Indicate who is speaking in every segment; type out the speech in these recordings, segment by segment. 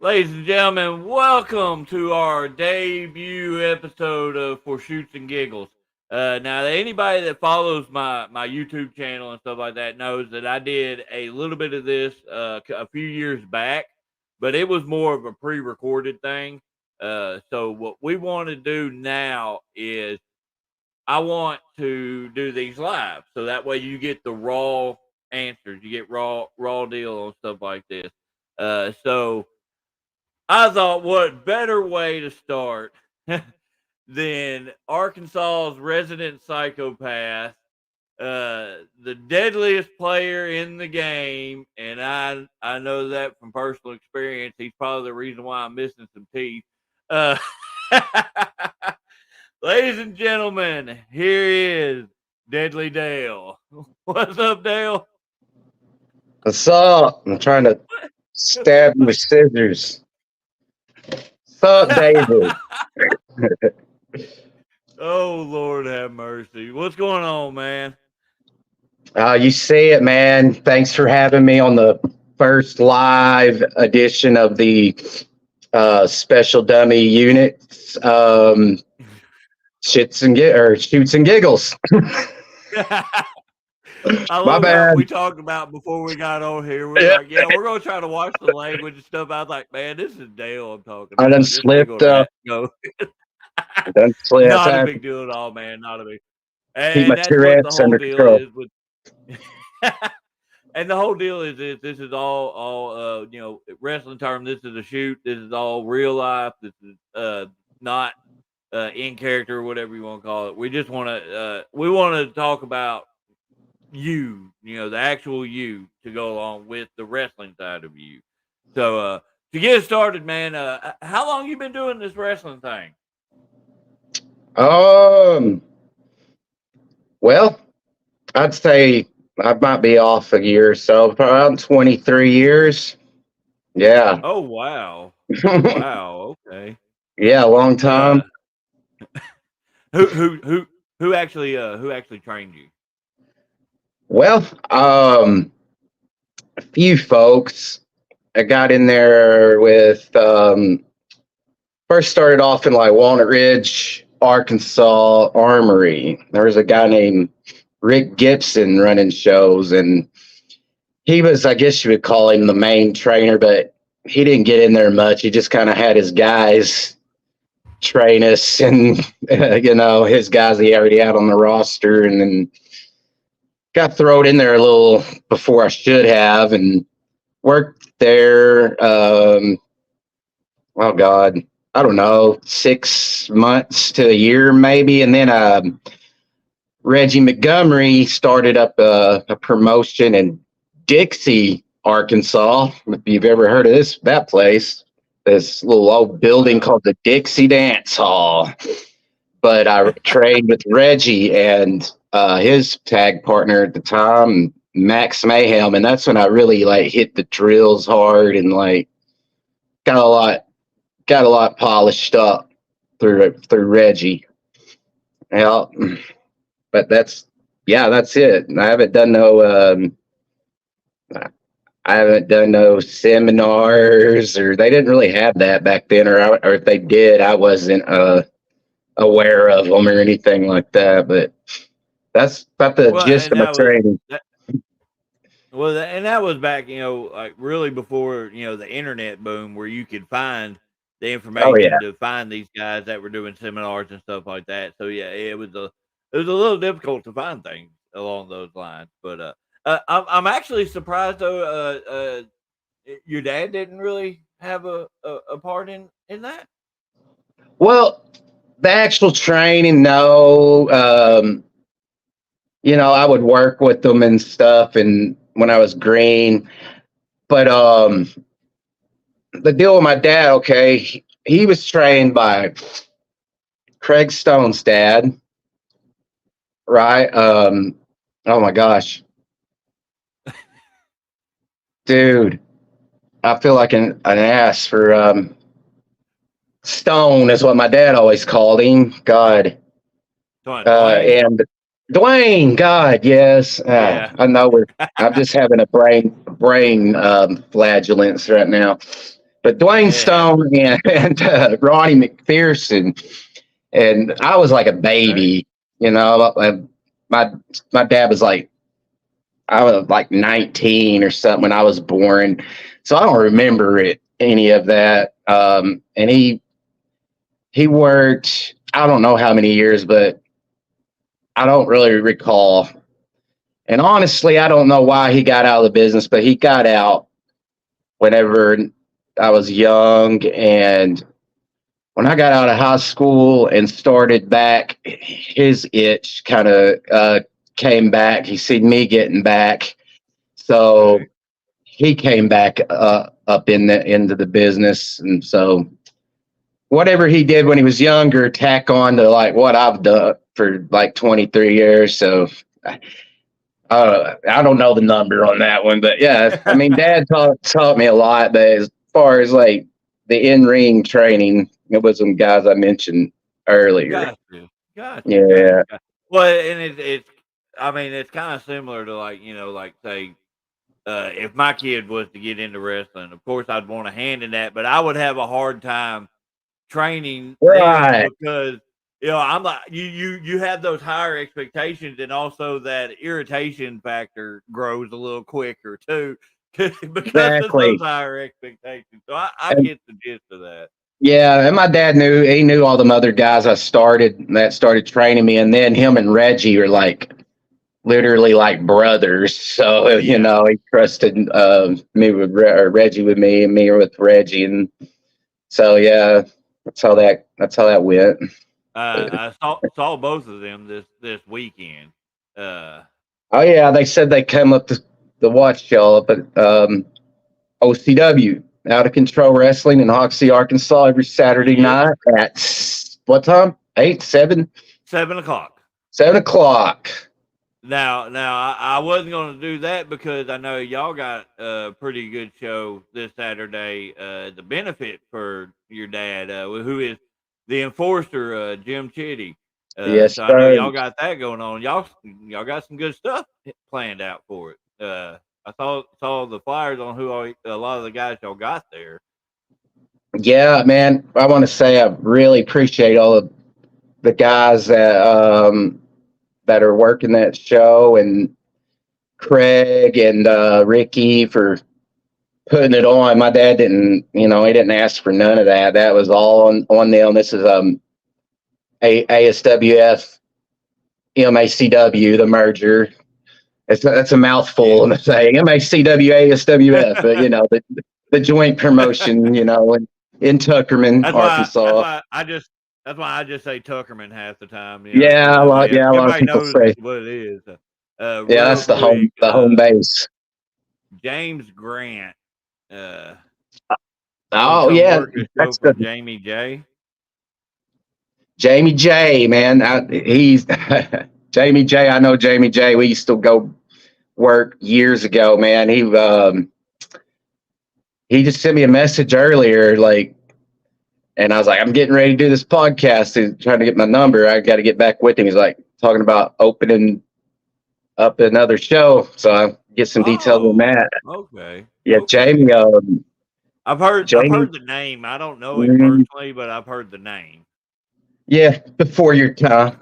Speaker 1: Ladies and gentlemen, welcome to our debut episode of For Shoots and Giggles. Now, anybody that follows my YouTube channel and stuff like that knows that I did a little bit of this a few years back, but it was more of a pre-recorded thing. So what we want to do now is I want to do these live, so that way you get the raw answers, you get raw deal on stuff like this. So I thought, what better way to start than Arkansas's resident psychopath, the deadliest player in the game, and I know that from personal experience. He's probably the reason why I'm missing some teeth. Uh, ladies and gentlemen, here is Deadly Dale. What's up, Dale?
Speaker 2: What's up? I'm trying to stab you with scissors. What's up, David?
Speaker 1: Oh, Lord have mercy. What's going on, man?
Speaker 2: You see it, man. Thanks for having me on the first live edition of the special dummy units. Shoots and giggles.
Speaker 1: I
Speaker 2: My
Speaker 1: love how
Speaker 2: bad.
Speaker 1: we talked about before we got on here. We're
Speaker 2: Yeah.
Speaker 1: like, yeah, we're gonna try to watch the language and stuff. I was like, man, this is Dale I'm talking
Speaker 2: I
Speaker 1: about.
Speaker 2: done
Speaker 1: Just we
Speaker 2: slipped
Speaker 1: gonna
Speaker 2: up.
Speaker 1: go.
Speaker 2: Done slipped.
Speaker 1: Not
Speaker 2: I
Speaker 1: a
Speaker 2: have
Speaker 1: big deal at all, man. Not a big.
Speaker 2: keep my
Speaker 1: And that's what the
Speaker 2: Tourette's
Speaker 1: whole
Speaker 2: under
Speaker 1: deal
Speaker 2: control.
Speaker 1: is with. And the whole deal is this is all wrestling term. This is a shoot. This is all real life. This is not in character or whatever you want to call it. We want to talk about the actual you to go along with the wrestling side of you. So to get started, man, how long you been doing this wrestling thing?
Speaker 2: Well, I'd say I might be off a year or so, around 23 years. Yeah.
Speaker 1: Oh wow. Wow, okay.
Speaker 2: Yeah, a long
Speaker 1: Uh
Speaker 2: time.
Speaker 1: who who who who actually trained you?
Speaker 2: Well, a few folks. I got in there with first started off in like Walnut Ridge, Arkansas Armory. There was a guy named Rick Gibson running shows, and he was, I guess you would call him the main trainer, but he didn't get in there much. He just kind of had his guys train us, and his guys he already had on the roster, and then got thrown in there a little before I should have, and worked there. Oh God, I don't know, 6 months to a year maybe, and then Reggie Montgomery started up a promotion in Dixie, Arkansas. If you've ever heard of that place, this little old building called the Dixie Dance Hall. But I trained with Reggie and his tag partner at the time, Max Mayhem, and that's when I really like hit the drills hard and like got a lot polished up through Reggie. Yeah, but that's it. I haven't done no seminars, or they didn't really have that back then, or if they did, I wasn't aware of them or anything like that. But that's about the
Speaker 1: Well,
Speaker 2: gist
Speaker 1: and
Speaker 2: of my
Speaker 1: that was
Speaker 2: training.
Speaker 1: that, and that was back, like really before, the internet boom where you could find the
Speaker 2: Oh yeah.
Speaker 1: information to find these guys that were doing seminars and stuff like that. So yeah, it was a little difficult to find things along those lines. But I'm actually surprised though. Your dad didn't really have a part in that.
Speaker 2: Well, the actual training, no. I would work with them and stuff, and when I was green. But the deal with my dad, okay, he was trained by Craig Stone's dad, right? Oh my gosh, dude, I feel like an ass for Stone is what my dad always called him. God,
Speaker 1: Dwayne.
Speaker 2: and Dwayne. God, yes.
Speaker 1: Yeah.
Speaker 2: I know I'm just having a brain flatulence right now. But Dwayne
Speaker 1: Yeah.
Speaker 2: Stone and Ronnie McPherson, and I was like a
Speaker 1: Okay.
Speaker 2: baby, you know. My dad was like, I was like 19 or something when I was born, so I don't remember any of that. And he worked, I don't know how many years, but I don't really recall. And honestly, I don't know why he got out of the business, but he got out whenever I was young. And when I got out of high school and started back, his itch kind of came back. He seen me getting back. So
Speaker 1: Okay.
Speaker 2: he came back up into the business. And so whatever he did when he was younger, tack on to like what I've done for like 23 years. So I don't know the number on that one, but yeah, I mean, Dad taught me a lot. But as far as like the in ring training, it was some guys I mentioned earlier.
Speaker 1: Got you. Got you. Got
Speaker 2: Yeah,
Speaker 1: you. Well, and it's I mean, it's kind of similar to like, like say, if my kid was to get into wrestling, of course I'd want a hand in that, but I would have a hard time training them
Speaker 2: right.
Speaker 1: because I'm like you have those higher expectations, and also that irritation factor grows a little quicker too because of those
Speaker 2: Exactly.
Speaker 1: higher expectations. So I
Speaker 2: And
Speaker 1: get the gist of that.
Speaker 2: yeah, and my dad knew all them other guys that started training me, and then him and Reggie are like literally like brothers. So
Speaker 1: Yeah.
Speaker 2: he trusted me with Reggie with me, and me with Reggie, and so yeah, that's how that went.
Speaker 1: I saw both of them this weekend. Uh,
Speaker 2: Oh yeah, they said they came up to watch y'all up at OCW, Out of Control Wrestling in Hoxie, Arkansas, every Saturday
Speaker 1: yep,
Speaker 2: night at what time? 8, 7,
Speaker 1: 7 o'clock.
Speaker 2: 7 o'clock.
Speaker 1: Now, I wasn't going to do that because I know y'all got a pretty good show this Saturday. The benefit for your dad, who is the enforcer, Jim Chitty.
Speaker 2: Yes,
Speaker 1: So I know
Speaker 2: sir.
Speaker 1: y'all got that going on. Y'all got some good stuff planned out for it. I saw the flyers on a lot of the guys y'all got there.
Speaker 2: Yeah, man. I want to say I really appreciate all of the guys that are working that show, and Craig and Ricky for putting it on. My dad didn't, he didn't ask for none of that. That was all on them. This is ASWF MACW, the merger. That's a mouthful
Speaker 1: Yeah.
Speaker 2: to say MACW ASWF, but the joint promotion, in Tuckerman,
Speaker 1: That's why. That's
Speaker 2: Arkansas.
Speaker 1: why I just. That's why I just say Tuckerman half the time. Because
Speaker 2: Yeah,
Speaker 1: that way
Speaker 2: a lot of
Speaker 1: everybody
Speaker 2: people
Speaker 1: knows
Speaker 2: say,
Speaker 1: what it is.
Speaker 2: yeah,
Speaker 1: Real
Speaker 2: that's
Speaker 1: quick,
Speaker 2: the home base.
Speaker 1: James Grant uh, gonna
Speaker 2: Oh
Speaker 1: come
Speaker 2: yeah,
Speaker 1: work a show
Speaker 2: that's
Speaker 1: for
Speaker 2: the
Speaker 1: Jamie J.
Speaker 2: Jamie J, man. He's Jamie J. I know Jamie J. We used to go work years ago, man. He just sent me a message earlier, like, and I was like, I'm getting ready to do this podcast. He's trying to get my number. I got to get back with him. He's like talking about opening up another show, so I get some details on
Speaker 1: Oh,
Speaker 2: that.
Speaker 1: okay,
Speaker 2: Yeah,
Speaker 1: okay. I've
Speaker 2: Jamie,
Speaker 1: heard the name. I don't know him
Speaker 2: mm,
Speaker 1: personally, but I've heard the name.
Speaker 2: yeah, before your time.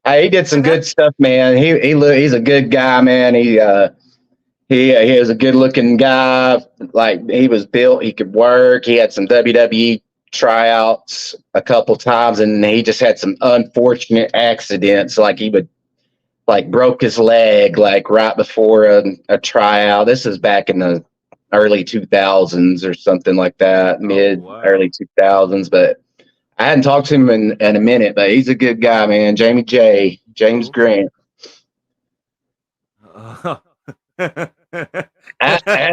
Speaker 2: He did some
Speaker 1: And that
Speaker 2: good stuff, man. He's a good guy, man. He was a good looking guy. Like he was built, he could work. He had some WWE tryouts a couple times, and he just had some unfortunate accidents. Like he would like broke his leg like right before a tryout. This is back in the early 2000s or something like that,
Speaker 1: oh
Speaker 2: mid
Speaker 1: wow.
Speaker 2: early 2000s. But I hadn't talked to him in a minute. But he's a good guy, man. James
Speaker 1: Okay.
Speaker 2: Grant.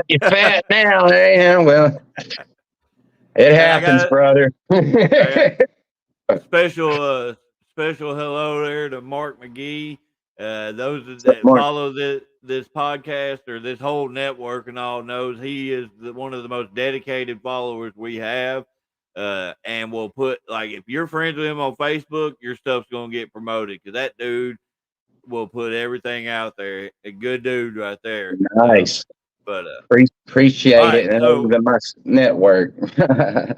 Speaker 2: You're fat now, eh? Well, it
Speaker 1: And I
Speaker 2: happens,
Speaker 1: got
Speaker 2: brother.
Speaker 1: I got
Speaker 2: Yes,
Speaker 1: special special hello there to Mark McGee. Those that
Speaker 2: Mark.
Speaker 1: follow this podcast or this whole network and all knows he is one of the most dedicated followers we have. And we'll put like if you're friends with him on Facebook, your stuff's gonna get promoted because that dude will put everything out there. A good dude right there.
Speaker 2: Nice.
Speaker 1: But all
Speaker 2: Appreciate
Speaker 1: right,
Speaker 2: it. And
Speaker 1: so
Speaker 2: even my network,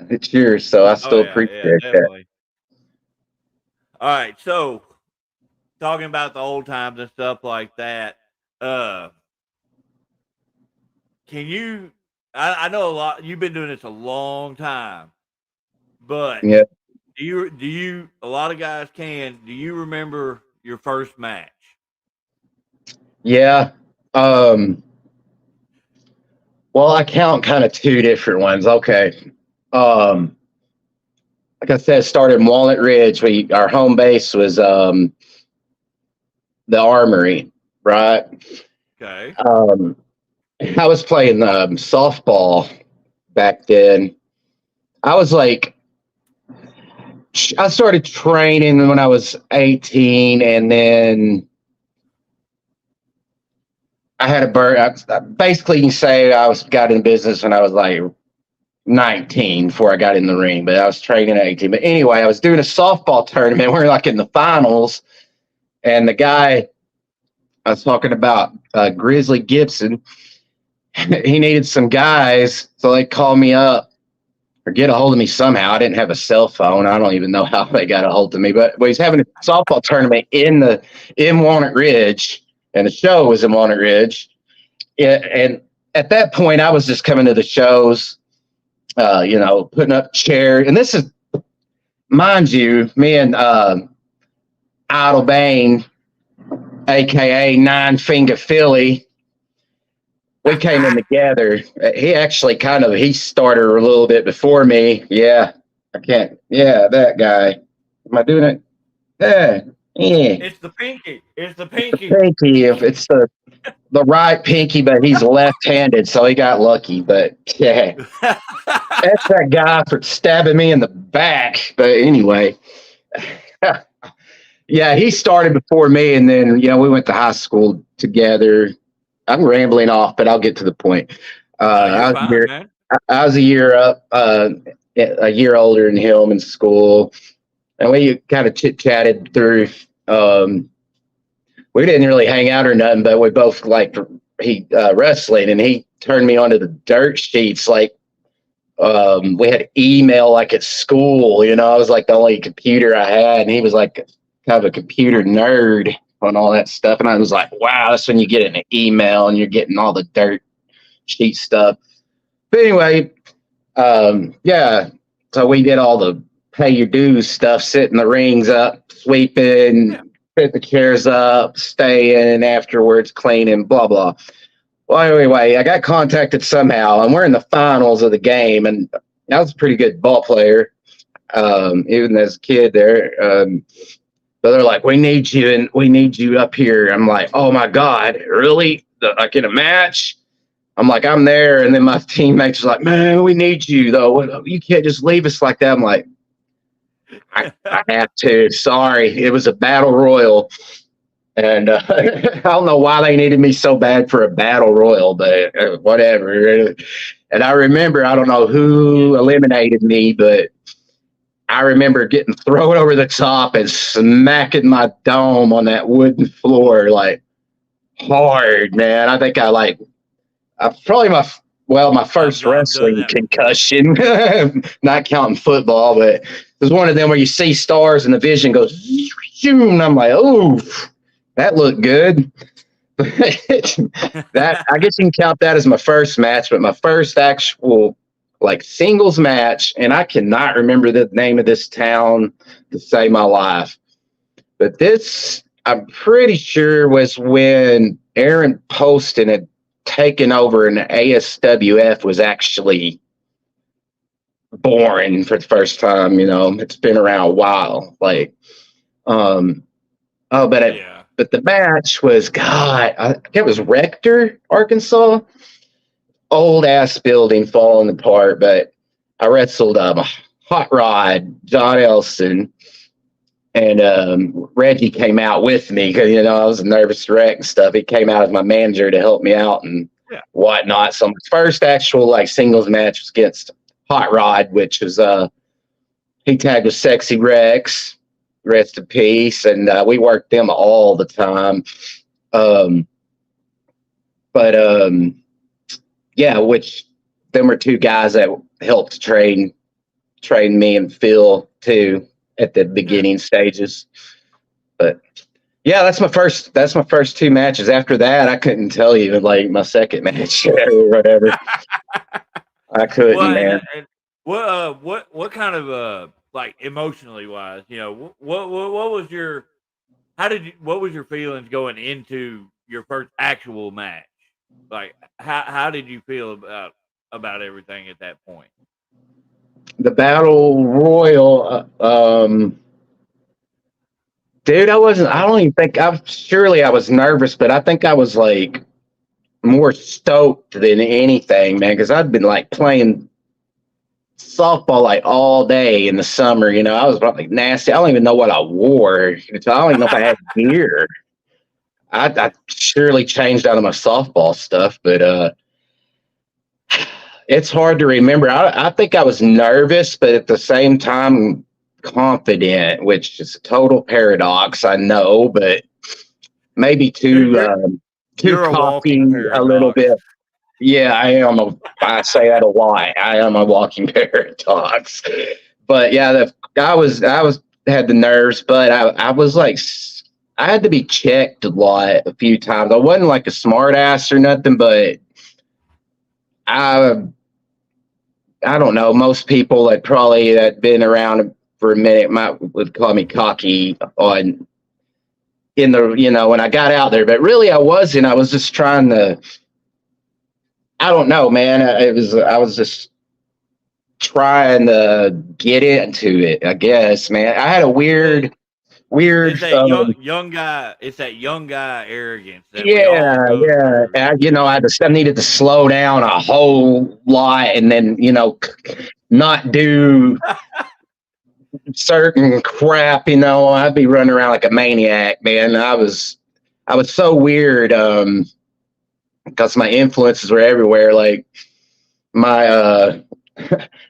Speaker 2: it's yours. So I
Speaker 1: oh
Speaker 2: still
Speaker 1: yeah,
Speaker 2: appreciate that.
Speaker 1: definitely. All right, so talking about the old times and stuff like that. Uh, can you? I know a lot. You've been doing this a long time, but
Speaker 2: Yeah.
Speaker 1: do you? A lot of guys can. Do you remember your first match?
Speaker 2: Yeah. Well, I count kind of two different ones. Okay. Um, like I said, started in Walnut Ridge. Our home base was the Armory, right?
Speaker 1: Okay.
Speaker 2: Um, I was playing softball back then. I was like, I started training when I was 18, and then I had a bird. Basically, you can say got in business when I was like 19 before I got in the ring, but I was training at 18. But anyway, I was doing a softball tournament. We were like in the finals, and the guy I was talking about, Grizzly Gibson, he needed some guys, so they called me up or get a hold of me somehow. I didn't have a cell phone. I don't even know how they got a hold of me, but he's having a softball tournament in Walnut Ridge, and the show was in Walnut Ridge. Yeah, and at that point, I was just coming to the shows, putting up chairs. And this is, mind you, me and Idle Bane, aka Nine Finger Philly, we came in together. He actually he started a little bit before me. Yeah, I can't. Yeah, that guy. Am I doing it? Yeah, yeah.
Speaker 1: It's the pinky. It's the
Speaker 2: It's the
Speaker 1: pinky.
Speaker 2: pinky. If it's the right pinky, but he's left-handed, so he got lucky. But yeah, that's that guy for stabbing me in the back. But anyway, yeah, he started before me, and then we went to high school together. I'm rambling off, but I'll get to the point.
Speaker 1: No, you're
Speaker 2: I was a
Speaker 1: fine,
Speaker 2: year,
Speaker 1: man.
Speaker 2: I was a year up, a year older than him in school, and we kind of chit chatted through. Um, we didn't really hang out or nothing, but we both liked wrestling, and he turned me onto the dirt sheets. Like, we had email like at school. I was like the only computer I had, and he was like kind of a computer nerd on all that stuff. And I was like, wow, that's when you get an email and you're getting all the dirt sheet stuff. But anyway, yeah. So we did all the pay your dues stuff, setting the rings up,
Speaker 1: Yeah.
Speaker 2: sweeping, put the chairs up, staying afterwards, cleaning, blah, blah. Well, anyway, I got contacted somehow, and we're in the finals of the game, and I was a pretty good ball player, even as a kid there. But they're like, we need you, and we need you up here. I'm like, oh my God, really? Like in a match? I'm like, I'm there. And then my teammates are like, man, we need you, though. You can't just leave us like that. I'm like, I have to. Sorry. It was a battle royal. And I don't know why they needed me so bad for a battle royal, but whatever. And I remember, I don't know who eliminated me, but I remember getting thrown over the top and smacking my dome on that wooden floor like hard, man. I think probably my first
Speaker 1: I've done
Speaker 2: wrestling
Speaker 1: that before.
Speaker 2: concussion, not counting football, but it was one of them where you see stars and the vision goes, and I'm like, oh, that looked good. That I guess you can count that as my first match, but my first actual like singles match, and I cannot remember the name of this town to save my life. But this, I'm pretty sure, was when Aaron Poston had taken over and the ASWF was actually born for the first time. It's been around a while. Like, oh,
Speaker 1: Yeah.
Speaker 2: but the match was, God, I think it was Rector, Arkansas. Old ass building falling apart, but I wrestled Hot Rod, John Elson, and Reggie came out with me because I was a nervous wreck and stuff. He came out as my manager to help me out and
Speaker 1: Yeah.
Speaker 2: whatnot. So my first actual like singles match was against Hot Rod, which was he tagged with Sexy Rex, rest in peace, and we worked them all the time. But yeah, which them were two guys that helped train me and Phil too at the
Speaker 1: Yeah.
Speaker 2: beginning stages. But yeah, that's my first two matches. After that, I couldn't tell you like my second match or whatever. I couldn't,
Speaker 1: Well,
Speaker 2: man.
Speaker 1: and what kind of like emotionally wise, what was your what was your feelings going into your first actual match? Like how did you feel about everything at that point?
Speaker 2: The battle royal, dude, I don't even think surely I was nervous, but I think I was like more stoked than anything, man, because I'd been like playing softball like all day in the summer. I was probably nasty. I don't even know what I wore. So I don't even know if I had gear. I surely changed out of my softball stuff, but it's hard to remember. I think I was nervous, but at the same time confident, which is a total paradox, I know, but maybe
Speaker 1: You're
Speaker 2: too
Speaker 1: you're,
Speaker 2: too
Speaker 1: you're a walking
Speaker 2: cocky a little
Speaker 1: paradox.
Speaker 2: bit. Yeah, I am. I say that a lot. I am a walking paradox. But yeah, I was had the nerves, but I was like I had to be checked a few times. I wasn't like a smart ass or nothing, but I I don't know. Most people that been around for a minute would call me cocky on in the when I got out there, but really I wasn't. I was just trying to. I don't know, man. I was just trying to get into it. I guess, man. I had a
Speaker 1: Well,
Speaker 2: weird.
Speaker 1: it's that young guy. It's that young guy arrogance that we all
Speaker 2: Yeah,
Speaker 1: go
Speaker 2: yeah.
Speaker 1: through.
Speaker 2: I needed to slow down a whole lot, and then not do certain crap. I'd be running around like a maniac, man. I was so weird because my influences were everywhere. Like my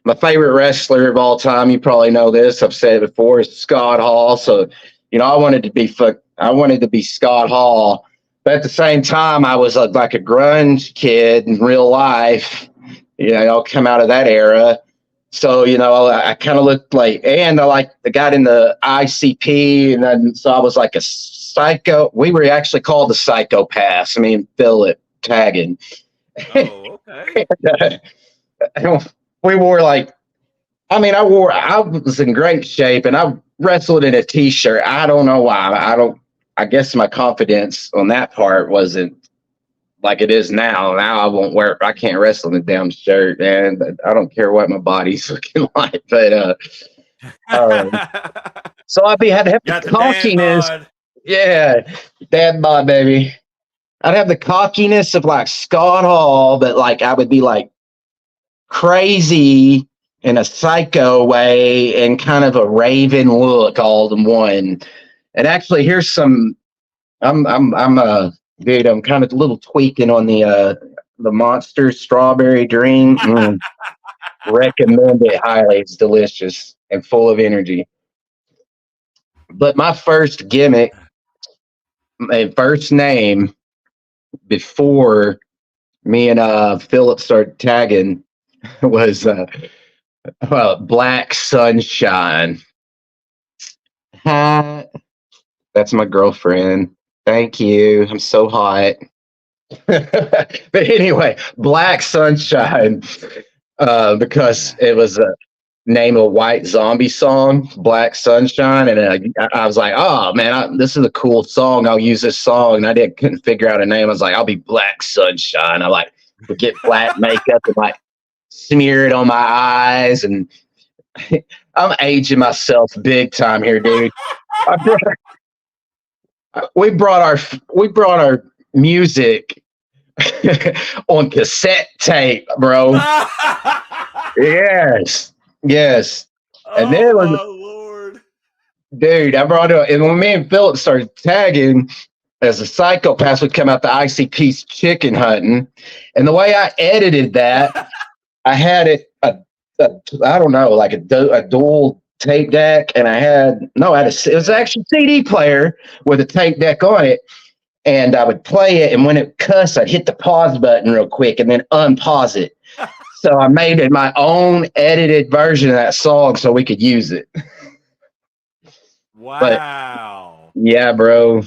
Speaker 2: my favorite wrestler of all time, you probably know this. I've said it before, is Scott Hall. So, I wanted to be Scott Hall, but at the same time, I was like a grunge kid in real life. I'll come out of that era. So, I kind of looked like, and I got in the ICP, and then so I was like a psycho. We were actually called the psychopaths. I mean, Phil at tagging.
Speaker 1: Oh, okay.
Speaker 2: We wore like, I was in great shape and I wrestled in a t-shirt. I don't know why. I guess my confidence on that part wasn't like it is now. Now I can't wrestle in a damn shirt, and I don't care what my body's looking like. But, um, so had to have the
Speaker 1: Got the dad
Speaker 2: cockiness.
Speaker 1: bod.
Speaker 2: Yeah. Dad bod, baby. I'd have the cockiness of like Scott Hall, but like I would be like crazy in a psycho way and kind of a raven look all in one. And actually, here's some. I'm dude. I'm kind of a little tweaking on the Monster strawberry dream. Recommend it highly. It's delicious and full of energy. But my first gimmick, my first name before me and Philip started tagging was Black Sunshine. Hi, that's my girlfriend. Thank you. I'm so hot. But anyway, Black Sunshine, because it was a name of a White Zombie song, Black Sunshine, and I was like, oh man, this is a cool song. I'll use this song, and couldn't figure out a name. I was like, I'll be Black Sunshine. I would get black makeup and like smear it on my eyes, and I'm aging myself big time here, dude. We brought our music on cassette tape, bro. Yes, yes. And
Speaker 1: Oh
Speaker 2: then,
Speaker 1: my lord.
Speaker 2: dude, I brought it. And when me and Philip started tagging, as a psychopath would come out the ICP's chicken hunting, and the way I edited that, I had it I don't know, like a dual tape deck, and I had it was actually a CD player with a tape deck on it, and I would play it, and when it cussed, I'd hit the pause button real quick and then unpause it. So I made it my own edited version of that song so we could use it. But
Speaker 1: Wow.
Speaker 2: yeah, bro,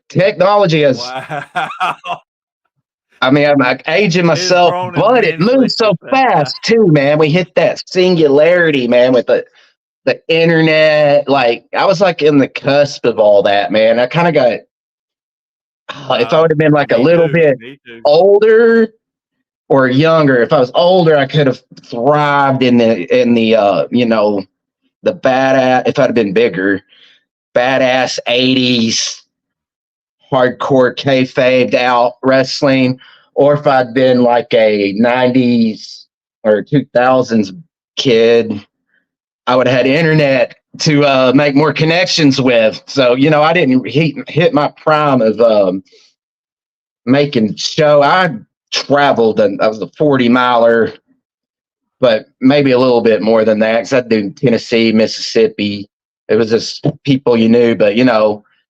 Speaker 2: technology has.
Speaker 1: Wow.
Speaker 2: I mean, I'm like aging
Speaker 1: It's
Speaker 2: myself,
Speaker 1: grown
Speaker 2: but it
Speaker 1: immensely
Speaker 2: moves so
Speaker 1: since that time.
Speaker 2: fast too, man. We hit that singularity, man, with the internet. Like I was like in the cusp of all that, man. I kind of got. If I would have been like a
Speaker 1: Me
Speaker 2: little
Speaker 1: too.
Speaker 2: bit
Speaker 1: Me too.
Speaker 2: older or younger, if I was older, I could have thrived in the the badass. If I'd have been bigger, badass '80s hardcore kayfabed out wrestling, or if I'd been like a '90s or 2000s kid, I would have had internet to make more connections with. So I didn't hit my prime of making show. I traveled, and I was a 40 miler, but maybe a little bit more than that because I do Tennessee, Mississippi. It was just people you knew, but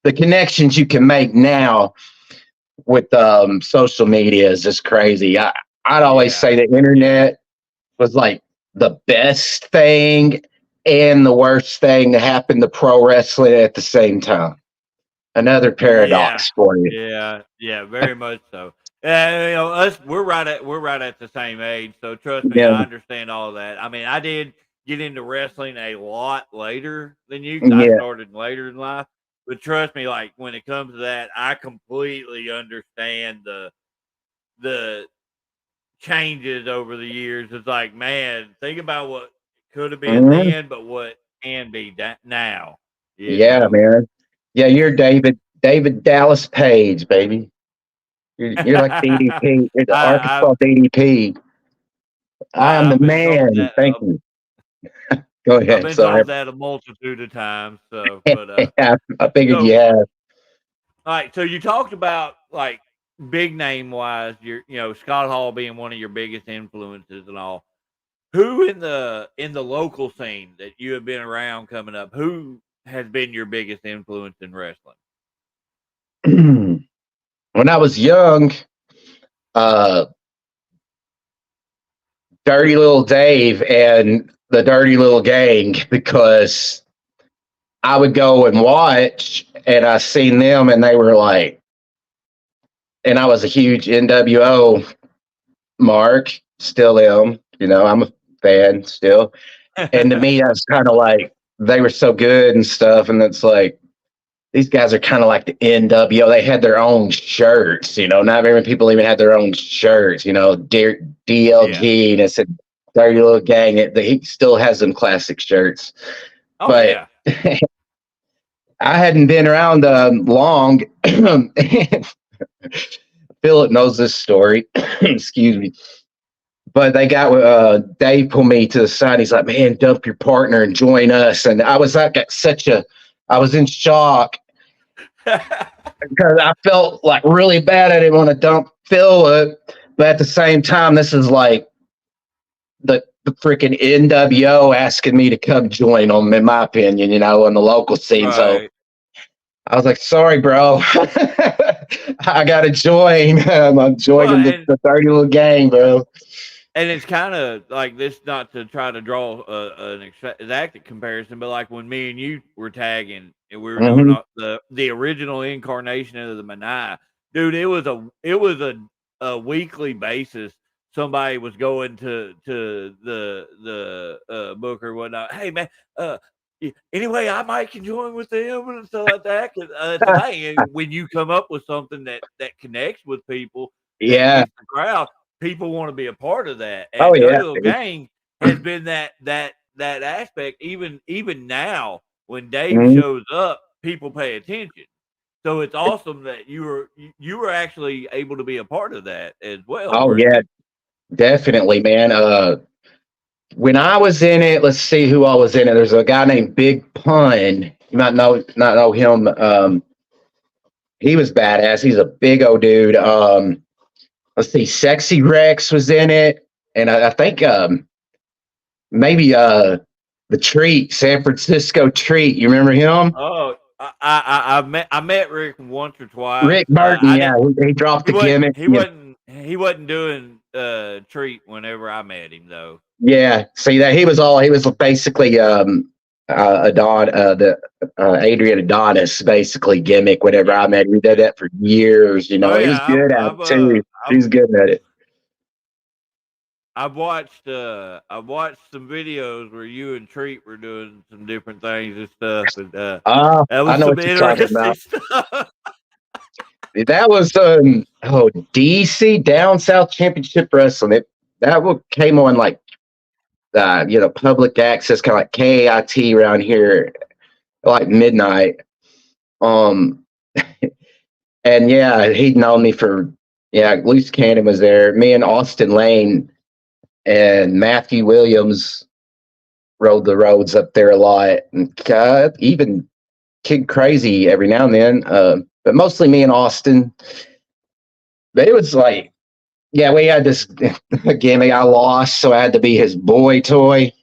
Speaker 2: the connections you can make now with social media is just crazy. I'd always
Speaker 1: Yeah.
Speaker 2: say the
Speaker 1: Yeah.
Speaker 2: internet was like the best thing and the worst thing to happen to pro wrestling at the same time. Another
Speaker 1: Yeah.
Speaker 2: paradox for you.
Speaker 1: Yeah. Yeah. Very much so. Us, we're right at the same age. So trust me,
Speaker 2: Yeah,
Speaker 1: I understand all of that. I mean, I did get into wrestling a lot later than you 'cause I
Speaker 2: yeah.
Speaker 1: started later in life. But trust me, like when it comes to that, I completely understand the changes over the years. It's like, man, think about what could have been
Speaker 2: Mhm.
Speaker 1: then, but what can be now. You
Speaker 2: Yeah,
Speaker 1: know.
Speaker 2: man. Yeah, you're David Dallas Page, baby. You're like DDP. You're the
Speaker 1: I
Speaker 2: Arkansas DDP. I am the
Speaker 1: I've been told
Speaker 2: man.
Speaker 1: that
Speaker 2: Thank you. Go
Speaker 1: I've
Speaker 2: ahead.
Speaker 1: been
Speaker 2: Sorry.
Speaker 1: told that a multitude of times. So, but
Speaker 2: I figured you
Speaker 1: so
Speaker 2: had.
Speaker 1: all right. So you talked about like big name wise, Scott Hall being one of your biggest influences and all. Who in the local scene that you have been around coming up? Who has been your biggest influence in wrestling?
Speaker 2: When I was young, uh, Dirty Little Dave and the Dirty Little Gang, because I would go and watch, and I seen them, and they were like, and I was a huge NWO mark, still am. I'm a fan still. And to me, that's kind of like they were so good and stuff, and it's like these guys are kind of like the NWO. They had their own shirts. Not very many people even had their own shirts.
Speaker 1: Yeah.
Speaker 2: DLG, and it said Dirty Little Gang. He still has them classic shirts,
Speaker 1: Oh
Speaker 2: but
Speaker 1: yeah.
Speaker 2: I hadn't been around long. Philip knows this story. Excuse me. But they got Dave pulled me to the side. He's like, "Man, dump your partner and join us." And I was like, I was in shock because I felt like really bad. I didn't want to dump Philip, but at the same time, this is like the freaking NWO asking me to come join them, in my opinion, in the local scene. So
Speaker 1: Right.
Speaker 2: I was like, "Sorry, bro, I gotta join. I'm
Speaker 1: Well,
Speaker 2: joining the 30 little gang, bro."
Speaker 1: and it's kind of like this, not to try to draw an exact comparison, but like when me and you were tagging and we were doing
Speaker 2: Hmm.
Speaker 1: the original incarnation of the Manai, dude, it was a weekly basis. Somebody was going to the book or whatnot. Hey man, uh, anyway, I might can join with them and stuff like that. 'Cause, it's the thing when you come up with something that connects with people that
Speaker 2: Yeah.
Speaker 1: gets the crowd, people want to be a part of that.
Speaker 2: Oh
Speaker 1: And Dirty
Speaker 2: yeah.
Speaker 1: Little Gang has been that aspect. Even now, when Dave
Speaker 2: Mhm.
Speaker 1: shows up, people pay attention. So it's awesome that you were actually able to be a part of that as well,
Speaker 2: Oh
Speaker 1: weren't
Speaker 2: yeah,
Speaker 1: you?
Speaker 2: definitely, man. When I was in it, let's see who I was in it. There's a guy named Big Pun. You might not know him. He was badass. He's a big old dude. Let's see, Sexy Rex was in it, and I think maybe the Treat, San Francisco Treat. You remember him?
Speaker 1: Oh, I met Rick once or twice.
Speaker 2: Rick Burton,
Speaker 1: I
Speaker 2: yeah,
Speaker 1: didn't.
Speaker 2: he dropped
Speaker 1: He
Speaker 2: the
Speaker 1: wasn't.
Speaker 2: gimmick.
Speaker 1: He
Speaker 2: Yeah,
Speaker 1: wasn't. He wasn't doing treat whenever I met him though.
Speaker 2: yeah. See that he was basically the Adrian Adonis basically gimmick. Whenever
Speaker 1: Yeah.
Speaker 2: I met him, he did
Speaker 1: Yeah.
Speaker 2: that for years. You
Speaker 1: Oh
Speaker 2: know, he was
Speaker 1: yeah.
Speaker 2: good at it too. He's good at it.
Speaker 1: I've watched some videos where you and Treat were doing some different things and stuff, and that
Speaker 2: I
Speaker 1: was
Speaker 2: know
Speaker 1: some
Speaker 2: what you're talking
Speaker 1: interesting
Speaker 2: about.
Speaker 1: stuff.
Speaker 2: That was DC Down South Championship Wrestling. Came on like public access, kind of like KAIT around here, like midnight. Um, and yeah, he'd known me for Loose Cannon was there. Me and Austin Lane and Matthew Williams rode the roads up there a lot, and even Kid Crazy every now and then. But mostly me and Austin. But it was like, yeah, we had this gimmick. I lost, so I had to be his boy toy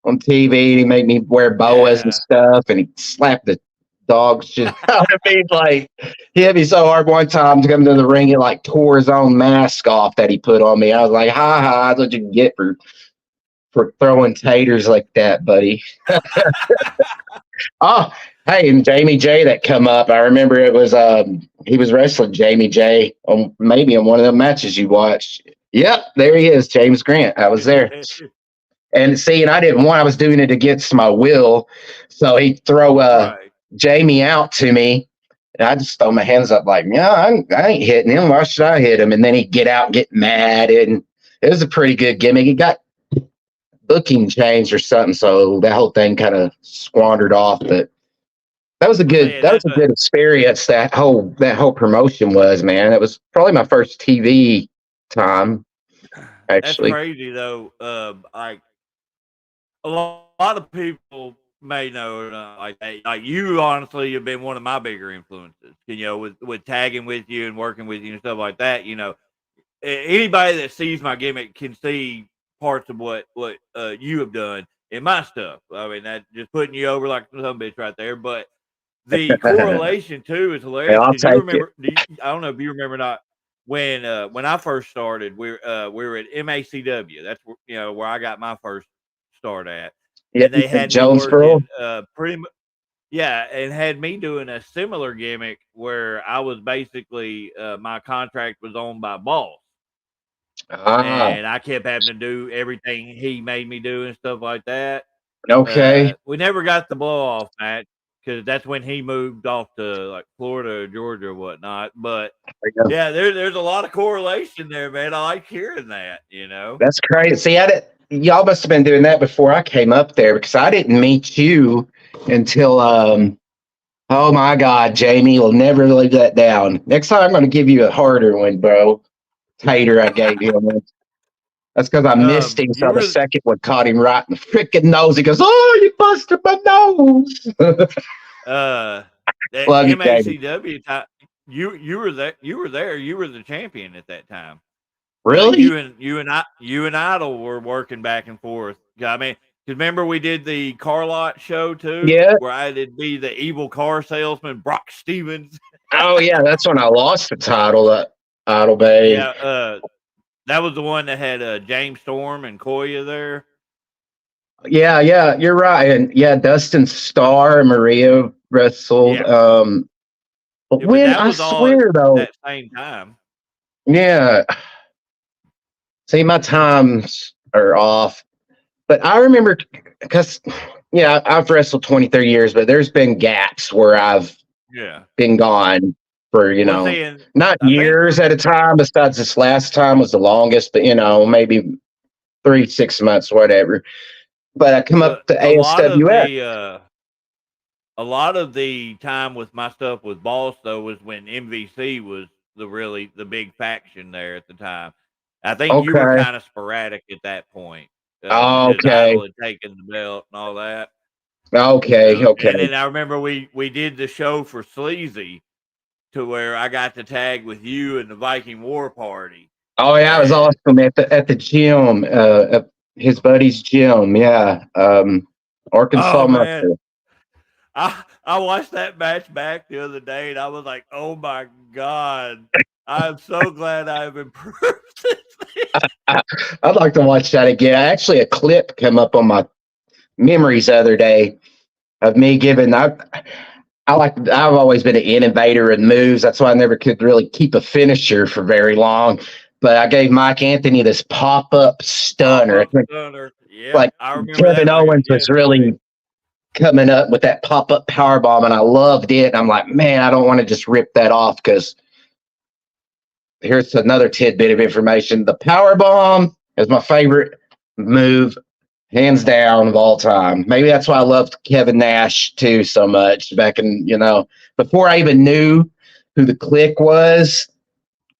Speaker 2: on TV. He made me wear boas and
Speaker 1: Yeah.
Speaker 2: stuff, and he slapped the dog shit out of me. Like, he hit me so hard one time to come to the ring, he like tore his own mask off that he put on me. I was like, ha ha, that's what you get for throwing taters like that, buddy. Oh, hey, and Jamie J that come up. I remember it was he was wrestling Jamie J on maybe on one of the matches you watched. Yep, there he is, James Grant. I was there. And see, and I didn't want, I was doing it against my will. So he'd throw
Speaker 1: Right.
Speaker 2: Jamie out to me. And I just throw my hands up like, yeah, I ain't hitting him. Why should I hit him? And then he'd get out and get mad. And it was a pretty good gimmick. He got booking changed or something. So that whole thing kind of squandered off. But
Speaker 1: Well, saying
Speaker 2: that was
Speaker 1: that's
Speaker 2: a
Speaker 1: a
Speaker 2: good experience. That whole promotion was, man. It was probably my first TV time,
Speaker 1: that's
Speaker 2: actually.
Speaker 1: crazy though. Like a lot of people may know, like you honestly have been one of my bigger influences. With tagging with you and working with you and stuff like that. Anybody that sees my gimmick can see parts of what you have done in my stuff. I mean, that just putting you over like some bitch right there. But the correlation too is
Speaker 2: Yeah,
Speaker 1: hilarious
Speaker 2: I'll
Speaker 1: because you
Speaker 2: take it.
Speaker 1: remember. I don't know if you remember or not when I first started. We were at MACW. That's where I got my first start at,
Speaker 2: Yeah,
Speaker 1: and they had me
Speaker 2: Jonesboro.
Speaker 1: working pretty much. Yeah, and had me doing a similar gimmick where I was basically my contract was owned by Boss,
Speaker 2: Ah,
Speaker 1: and I kept having to do everything he made me do and stuff like that.
Speaker 2: okay.
Speaker 1: We never got the blow off match because that's when he moved off to like Florida or Georgia or whatnot. But
Speaker 2: There you go.
Speaker 1: yeah, there's a lot of correlation there, man. I like hearing that.
Speaker 2: That's crazy. See, y'all must have been doing that before I came up there because I didn't meet you until oh my God, Jamie will never leave that down. Next time I'm going to give you a harder one, bro. Tater, I gave you one. That's because I missed him.
Speaker 1: You
Speaker 2: So the
Speaker 1: were
Speaker 2: second one caught him right in the freaking nose. He goes, "Oh, you busted my nose."
Speaker 1: the
Speaker 2: Love you, Jamie.
Speaker 1: MACW time. You were there. You were there. You were the champion at that time.
Speaker 2: Really?
Speaker 1: You and Idol were working back and forth. I mean, 'cause remember we did the car lot show too,
Speaker 2: Yeah.
Speaker 1: where I did be the evil car salesman, Brock Stevens.
Speaker 2: Oh, yeah. That's when I lost the title at Idle Bay.
Speaker 1: Yeah, that was the one that had James Storm and Koya there.
Speaker 2: Yeah, yeah, you're right. And yeah, Dustin Starr and Maria wrestled.
Speaker 1: Yeah,
Speaker 2: But
Speaker 1: but
Speaker 2: when
Speaker 1: that
Speaker 2: I
Speaker 1: was all at
Speaker 2: swear though,
Speaker 1: that same time.
Speaker 2: yeah. See, my times are off. But I remember because yeah, I've wrestled 20, 30 years, but there's been gaps where I've
Speaker 1: Yeah.
Speaker 2: been gone for,
Speaker 1: Well, saying
Speaker 2: not
Speaker 1: I think
Speaker 2: years at a time, besides this last time was the longest, but maybe 3, 6 months, whatever. But I come
Speaker 1: well
Speaker 2: up to
Speaker 1: a lot of
Speaker 2: ASWF.
Speaker 1: the time with my stuff with Boss though was when MVC was the big faction there at the time. I think you were
Speaker 2: Okay.
Speaker 1: kind of sporadic at that point because
Speaker 2: Okay.
Speaker 1: Idol had taken the belt and all that.
Speaker 2: Okay.
Speaker 1: And
Speaker 2: Okay.
Speaker 1: then I remember we did the show for Sleazy to where I got to tag with you and the Viking War Party.
Speaker 2: Oh yeah, it was
Speaker 1: And
Speaker 2: awesome at the gym, at his buddy's gym. Yeah. Arkansas
Speaker 1: oh man,
Speaker 2: Muscle.
Speaker 1: I watched that match back the other day, and I was like, "Oh my god, I'm so glad I've improved."
Speaker 2: I, I'd like to watch that again. Actually, a clip came up on my memories the other day of me giving. I've always been an innovator in moves. That's why I never could really keep a finisher for very long. But I gave Mike Anthony this pop up
Speaker 1: Pop
Speaker 2: stunner.
Speaker 1: up stunner. Yep,
Speaker 2: Like
Speaker 1: I remember
Speaker 2: Kevin
Speaker 1: that like it was
Speaker 2: Owens was
Speaker 1: yesterday.
Speaker 2: really coming up with that pop up power bomb, and I loved it. And I'm like, man, I don't want to just rip that off because here's another tidbit of information. The power bomb is my favorite move, hands down, of all time. Maybe that's why I loved Kevin Nash too so much back in, before I even knew who the Click was.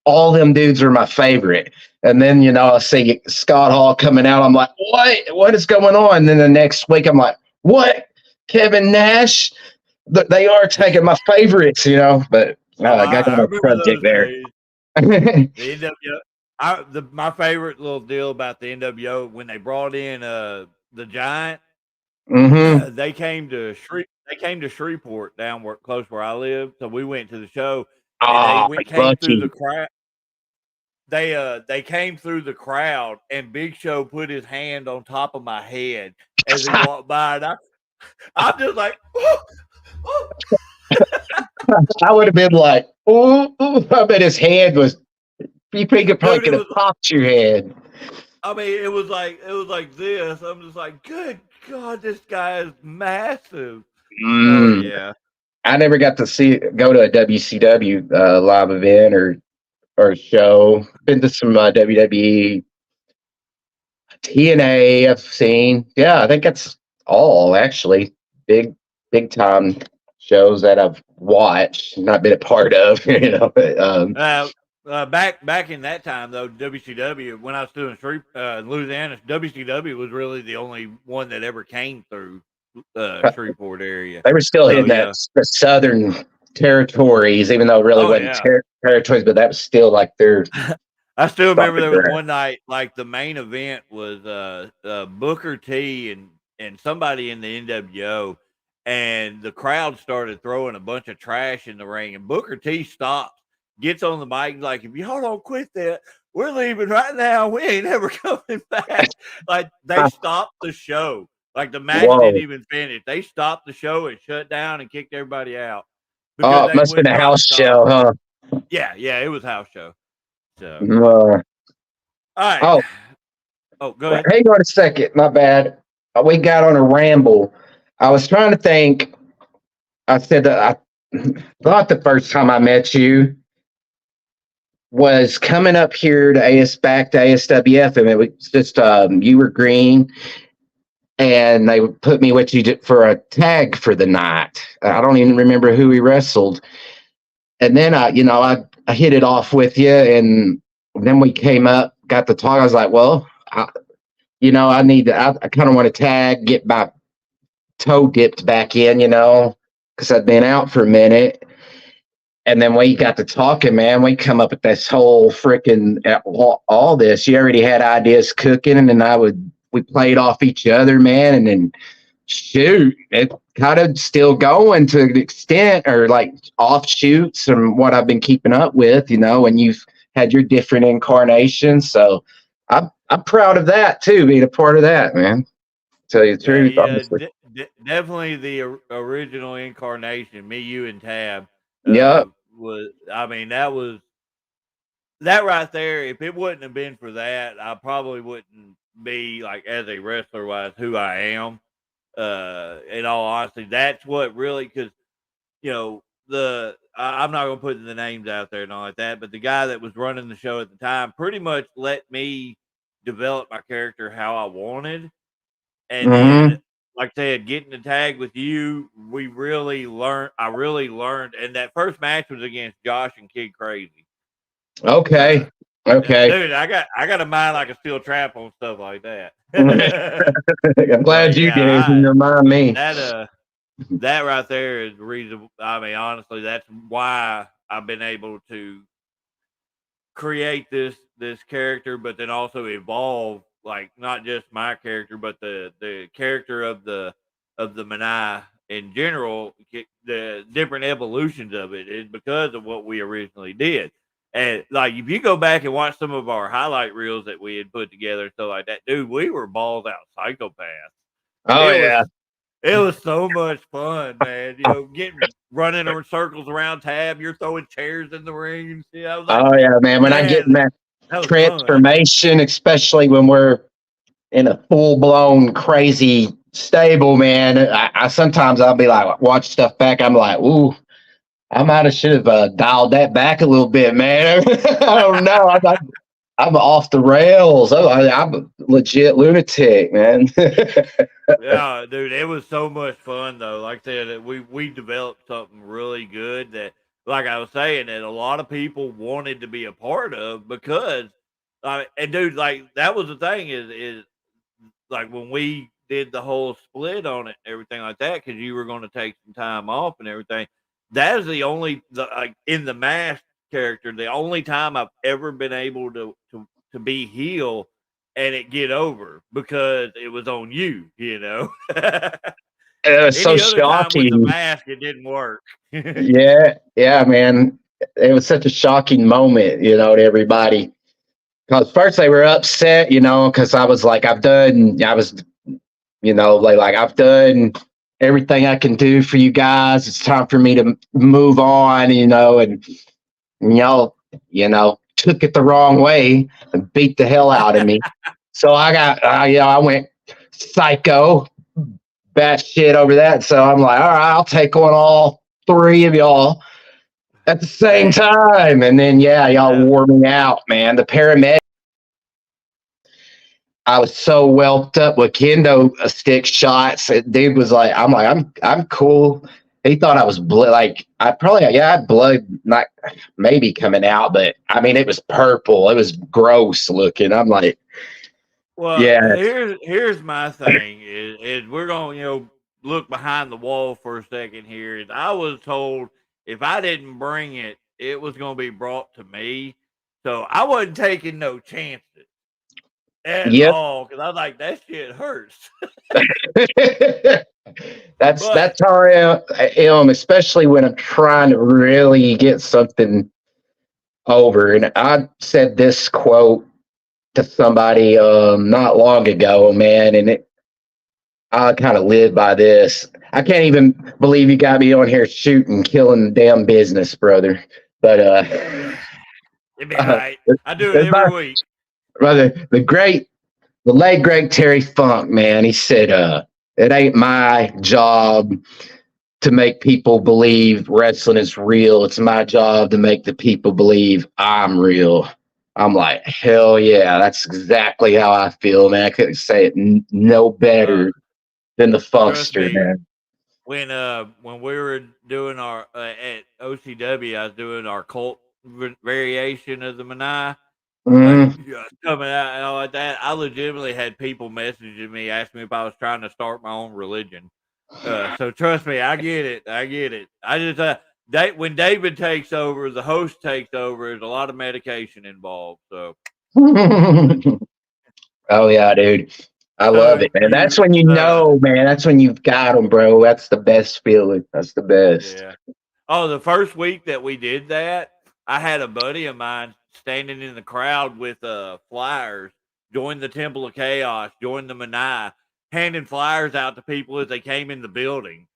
Speaker 2: All them dudes are my favorite. And then, I see Scott Hall coming out. I'm like, what? What is going on? And then the next week, I'm like, what? Kevin Nash? They are taking my favorites, but
Speaker 1: Oh,
Speaker 2: got
Speaker 1: I
Speaker 2: on a
Speaker 1: remember
Speaker 2: subject
Speaker 1: those
Speaker 2: there.
Speaker 1: days. The NWO. My favorite little deal about the NWO when they brought in the Giant.
Speaker 2: Mm-hmm.
Speaker 1: They came to Shreveport down close where I live. So we went to the show, and
Speaker 2: Oh,
Speaker 1: came through the
Speaker 2: lucky.
Speaker 1: crowd. They came through the crowd, and Big Show put his hand on top of my head as he walked by, and I'm just like, "Oh, oh."
Speaker 2: I would have been like, ooh, ooh. I bet his hand was, you probably
Speaker 1: Dude,
Speaker 2: could have popped your head.
Speaker 1: I mean, it was like this. I'm just like, good God, this guy is massive. Oh
Speaker 2: Mm.
Speaker 1: yeah.
Speaker 2: I never got to go to a WCW live event or show. Been to some WWE, TNA. I've seen. Yeah, I think that's all actually. Big big time shows that I've watched, not been a part of. But,
Speaker 1: Back in that time though, WCW when I was still in Louisiana, WCW was really the only one that ever came through Shreveport area.
Speaker 2: they were still
Speaker 1: So
Speaker 2: in
Speaker 1: yeah.
Speaker 2: the southern territories, even though it really
Speaker 1: Oh
Speaker 2: wasn't
Speaker 1: yeah.
Speaker 2: territories, but that was still like their
Speaker 1: I still remember
Speaker 2: stomping
Speaker 1: there was
Speaker 2: ground.
Speaker 1: one night, like the main event was Booker T and somebody in the NWO, and the crowd started throwing a bunch of trash in the ring, and Booker T stops, gets on the mic, and like, if y'all don't quit that, we're leaving right now. We ain't ever coming back. Like they stopped the show. Like the match didn't
Speaker 2: Whoa.
Speaker 1: even finish. They stopped the show and shut down and kicked everybody out because
Speaker 2: Oh, it
Speaker 1: they
Speaker 2: must have
Speaker 1: wouldn't
Speaker 2: been a
Speaker 1: try to
Speaker 2: house
Speaker 1: stop
Speaker 2: show,
Speaker 1: him.
Speaker 2: huh?
Speaker 1: Yeah, yeah, it was a house show. So,
Speaker 2: Uh,
Speaker 1: all right.
Speaker 2: oh,
Speaker 1: Oh, go ahead.
Speaker 2: hang on a second. My bad. We got on a ramble. I was trying to think. I said that I thought the first time I met you was coming up here to back to ASWF, and it was just you were green, and they put me with you for a tag for the night. I don't even remember who we wrestled, and then I hit it off with you, and then we came up, got to talk. I was like, well, I need to. I kind of want to tag, get my toe dipped back in, because I'd been out for a minute. And then we got to talking, man. We come up with this whole freaking all this. You already had ideas cooking, and then we played off each other, man. And then shoot, it kind of still going to an extent, or like offshoots from what I've been keeping up with, and you've had your different incarnations. So I'm proud of that too, being a part of that, man. Tell you the
Speaker 1: Yeah,
Speaker 2: truth,
Speaker 1: yeah,
Speaker 2: honestly.
Speaker 1: definitely the original incarnation. Me, you, and Tab
Speaker 2: Yep.
Speaker 1: was. I mean, that right there. If it wouldn't have been for that, I probably wouldn't be like as a wrestler wise who I am. In all honesty, that's what really because you know I'm not gonna put the names out there and all like that, but the guy that was running the show at the time pretty much let me develop my character how I wanted. And then,
Speaker 2: Hmm.
Speaker 1: like I said, getting the tag with you, we really learned. I really learned, and that first match was against Josh and Kid Crazy. Uh,
Speaker 2: Okay. Okay.
Speaker 1: dude, I got a mind like a steel trap on stuff like that.
Speaker 2: I'm
Speaker 1: But
Speaker 2: glad you
Speaker 1: yeah,
Speaker 2: did. You remind me.
Speaker 1: that that right there is the reason. I mean, honestly, that's why I've been able to create this character, but then also evolve like not just my character, but the character of the Manai in general, the different evolutions of it is because of what we originally did. And like, if you go back and watch some of our highlight reels that we had put together and stuff like that, dude, we were balls out psychopaths.
Speaker 2: Oh
Speaker 1: It
Speaker 2: yeah.
Speaker 1: was it was so much fun, man. You know, getting running in circles around Tab, you're throwing chairs in the ring and shit. I was like,
Speaker 2: Oh yeah, man. When I get in
Speaker 1: man,
Speaker 2: that
Speaker 1: that was fun.
Speaker 2: transformation, especially when we're in a full blown crazy stable, man, I sometimes I'll be like watch stuff back. I'm like, ooh, I might have should have dialed that back a little bit, man. I don't know. I'm off the rails. I'm a legit lunatic, man.
Speaker 1: Yeah, dude, it was so much fun though. Like I said, we developed something really good that, like I was saying, that a lot of people wanted to be a part of because, and dude, like that was the thing is like when we did the whole split on it, and everything like that, because you were going to take some time off and everything. That is like in the mask character, the only time I've ever been able to be heel and it get over because it was on you, you know.
Speaker 2: It was so
Speaker 1: Any other time with the
Speaker 2: shocking.
Speaker 1: mask, it didn't work.
Speaker 2: Yeah, yeah, man. It was such a shocking moment, to everybody. Because first they were upset, because I was like, I've done everything I can do for you guys. It's time for me to move on, and y'all, took it the wrong way and beat the hell out of me. So I went psycho, batshit over that. So I'm like, all right, I'll take on all three of y'all at the same
Speaker 1: Hey,
Speaker 2: time. And then, yeah, y'all
Speaker 1: yeah.
Speaker 2: wore me out, man. The paramedic, I was so whelped up with kendo stick shots. Dude was like, I'm cool. He thought I was blood. Like I had blood, not maybe coming out, but I mean, it was purple. It was gross looking. I'm like,
Speaker 1: Well,
Speaker 2: yeah,
Speaker 1: here's my thing is we're gonna look behind the wall for a second here. Is I was told if I didn't bring it, it was gonna be brought to me, so I wasn't taking no chances at
Speaker 2: yep.
Speaker 1: all because I was like that shit hurts. But
Speaker 2: That's how I am, especially when I'm trying to really get something over. And I said this quote to somebody not long ago, man, and I kind of live by this. I can't even believe you got me on here shooting, killing the damn business, brother. But
Speaker 1: it'd be all right. I do it
Speaker 2: it's my
Speaker 1: every week.
Speaker 2: brother, the late great Terry Funk, man. He said, "It ain't my job to make people believe wrestling is real. It's my job to make the people believe I'm real." I'm like, hell yeah, that's exactly how I feel, man. I couldn't say it no
Speaker 1: Uh,
Speaker 2: better than the
Speaker 1: Trust
Speaker 2: Funkster,
Speaker 1: me,
Speaker 2: man.
Speaker 1: when we were doing our at OCW, I was doing our cult variation of the Manai. Like,
Speaker 2: Mm.
Speaker 1: yeah, coming out and all like that. I legitimately had people messaging me, asking me if I was trying to start my own religion. So trust me, I get it. I get it. I just when David takes over, the host takes over. There's a lot of medication involved. So,
Speaker 2: Oh yeah, dude. I love
Speaker 1: so
Speaker 2: it, man. That's
Speaker 1: you,
Speaker 2: when you know, man. That's when you've got them, bro. That's the best feeling. That's the best.
Speaker 1: yeah. Oh, the first week that we did that, I had a buddy of mine standing in the crowd with flyers. Join the Temple of Chaos. Join the Manai. Handing flyers out to people as they came in the building.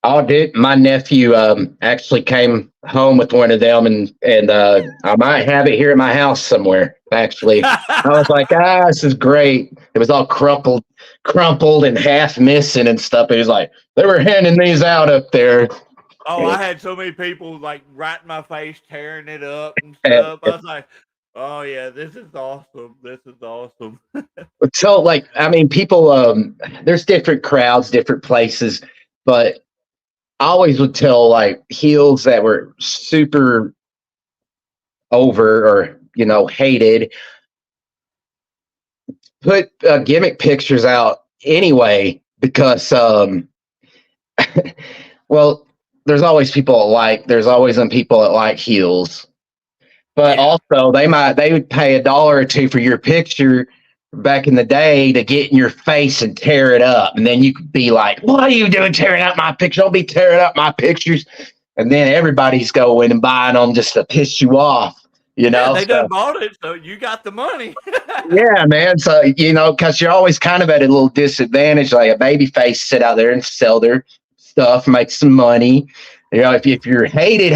Speaker 2: Oh, dude, my nephew actually came home with one of them, and I might have it here at my house somewhere. Actually, I was like, this is great. It was all crumpled, and half missing and stuff. He was like, they were handing these out up there.
Speaker 1: Oh, I had so many people like right in my face, tearing it up and stuff. I was like, "Oh yeah, this is awesome! This is awesome!"
Speaker 2: So, like, I mean, people, there's different crowds, different places, but I always would tell like heels that were super over or hated, put gimmick pictures out anyway because well, there's always some people that like heels, but
Speaker 1: Yeah,
Speaker 2: also they would pay $1 or $2 for your picture back in the day to get in your face and tear it up. And then you could be like, what are you doing tearing up my picture? Don't be tearing up my pictures. And then everybody's going and buying them just to piss you off, you
Speaker 1: Yeah,
Speaker 2: know?
Speaker 1: they
Speaker 2: So,
Speaker 1: done bought it, so you got the money.
Speaker 2: yeah, man. So, because you're always kind of at a little disadvantage. Like a baby face sit out there and sell their stuff, make some money. If you're hated,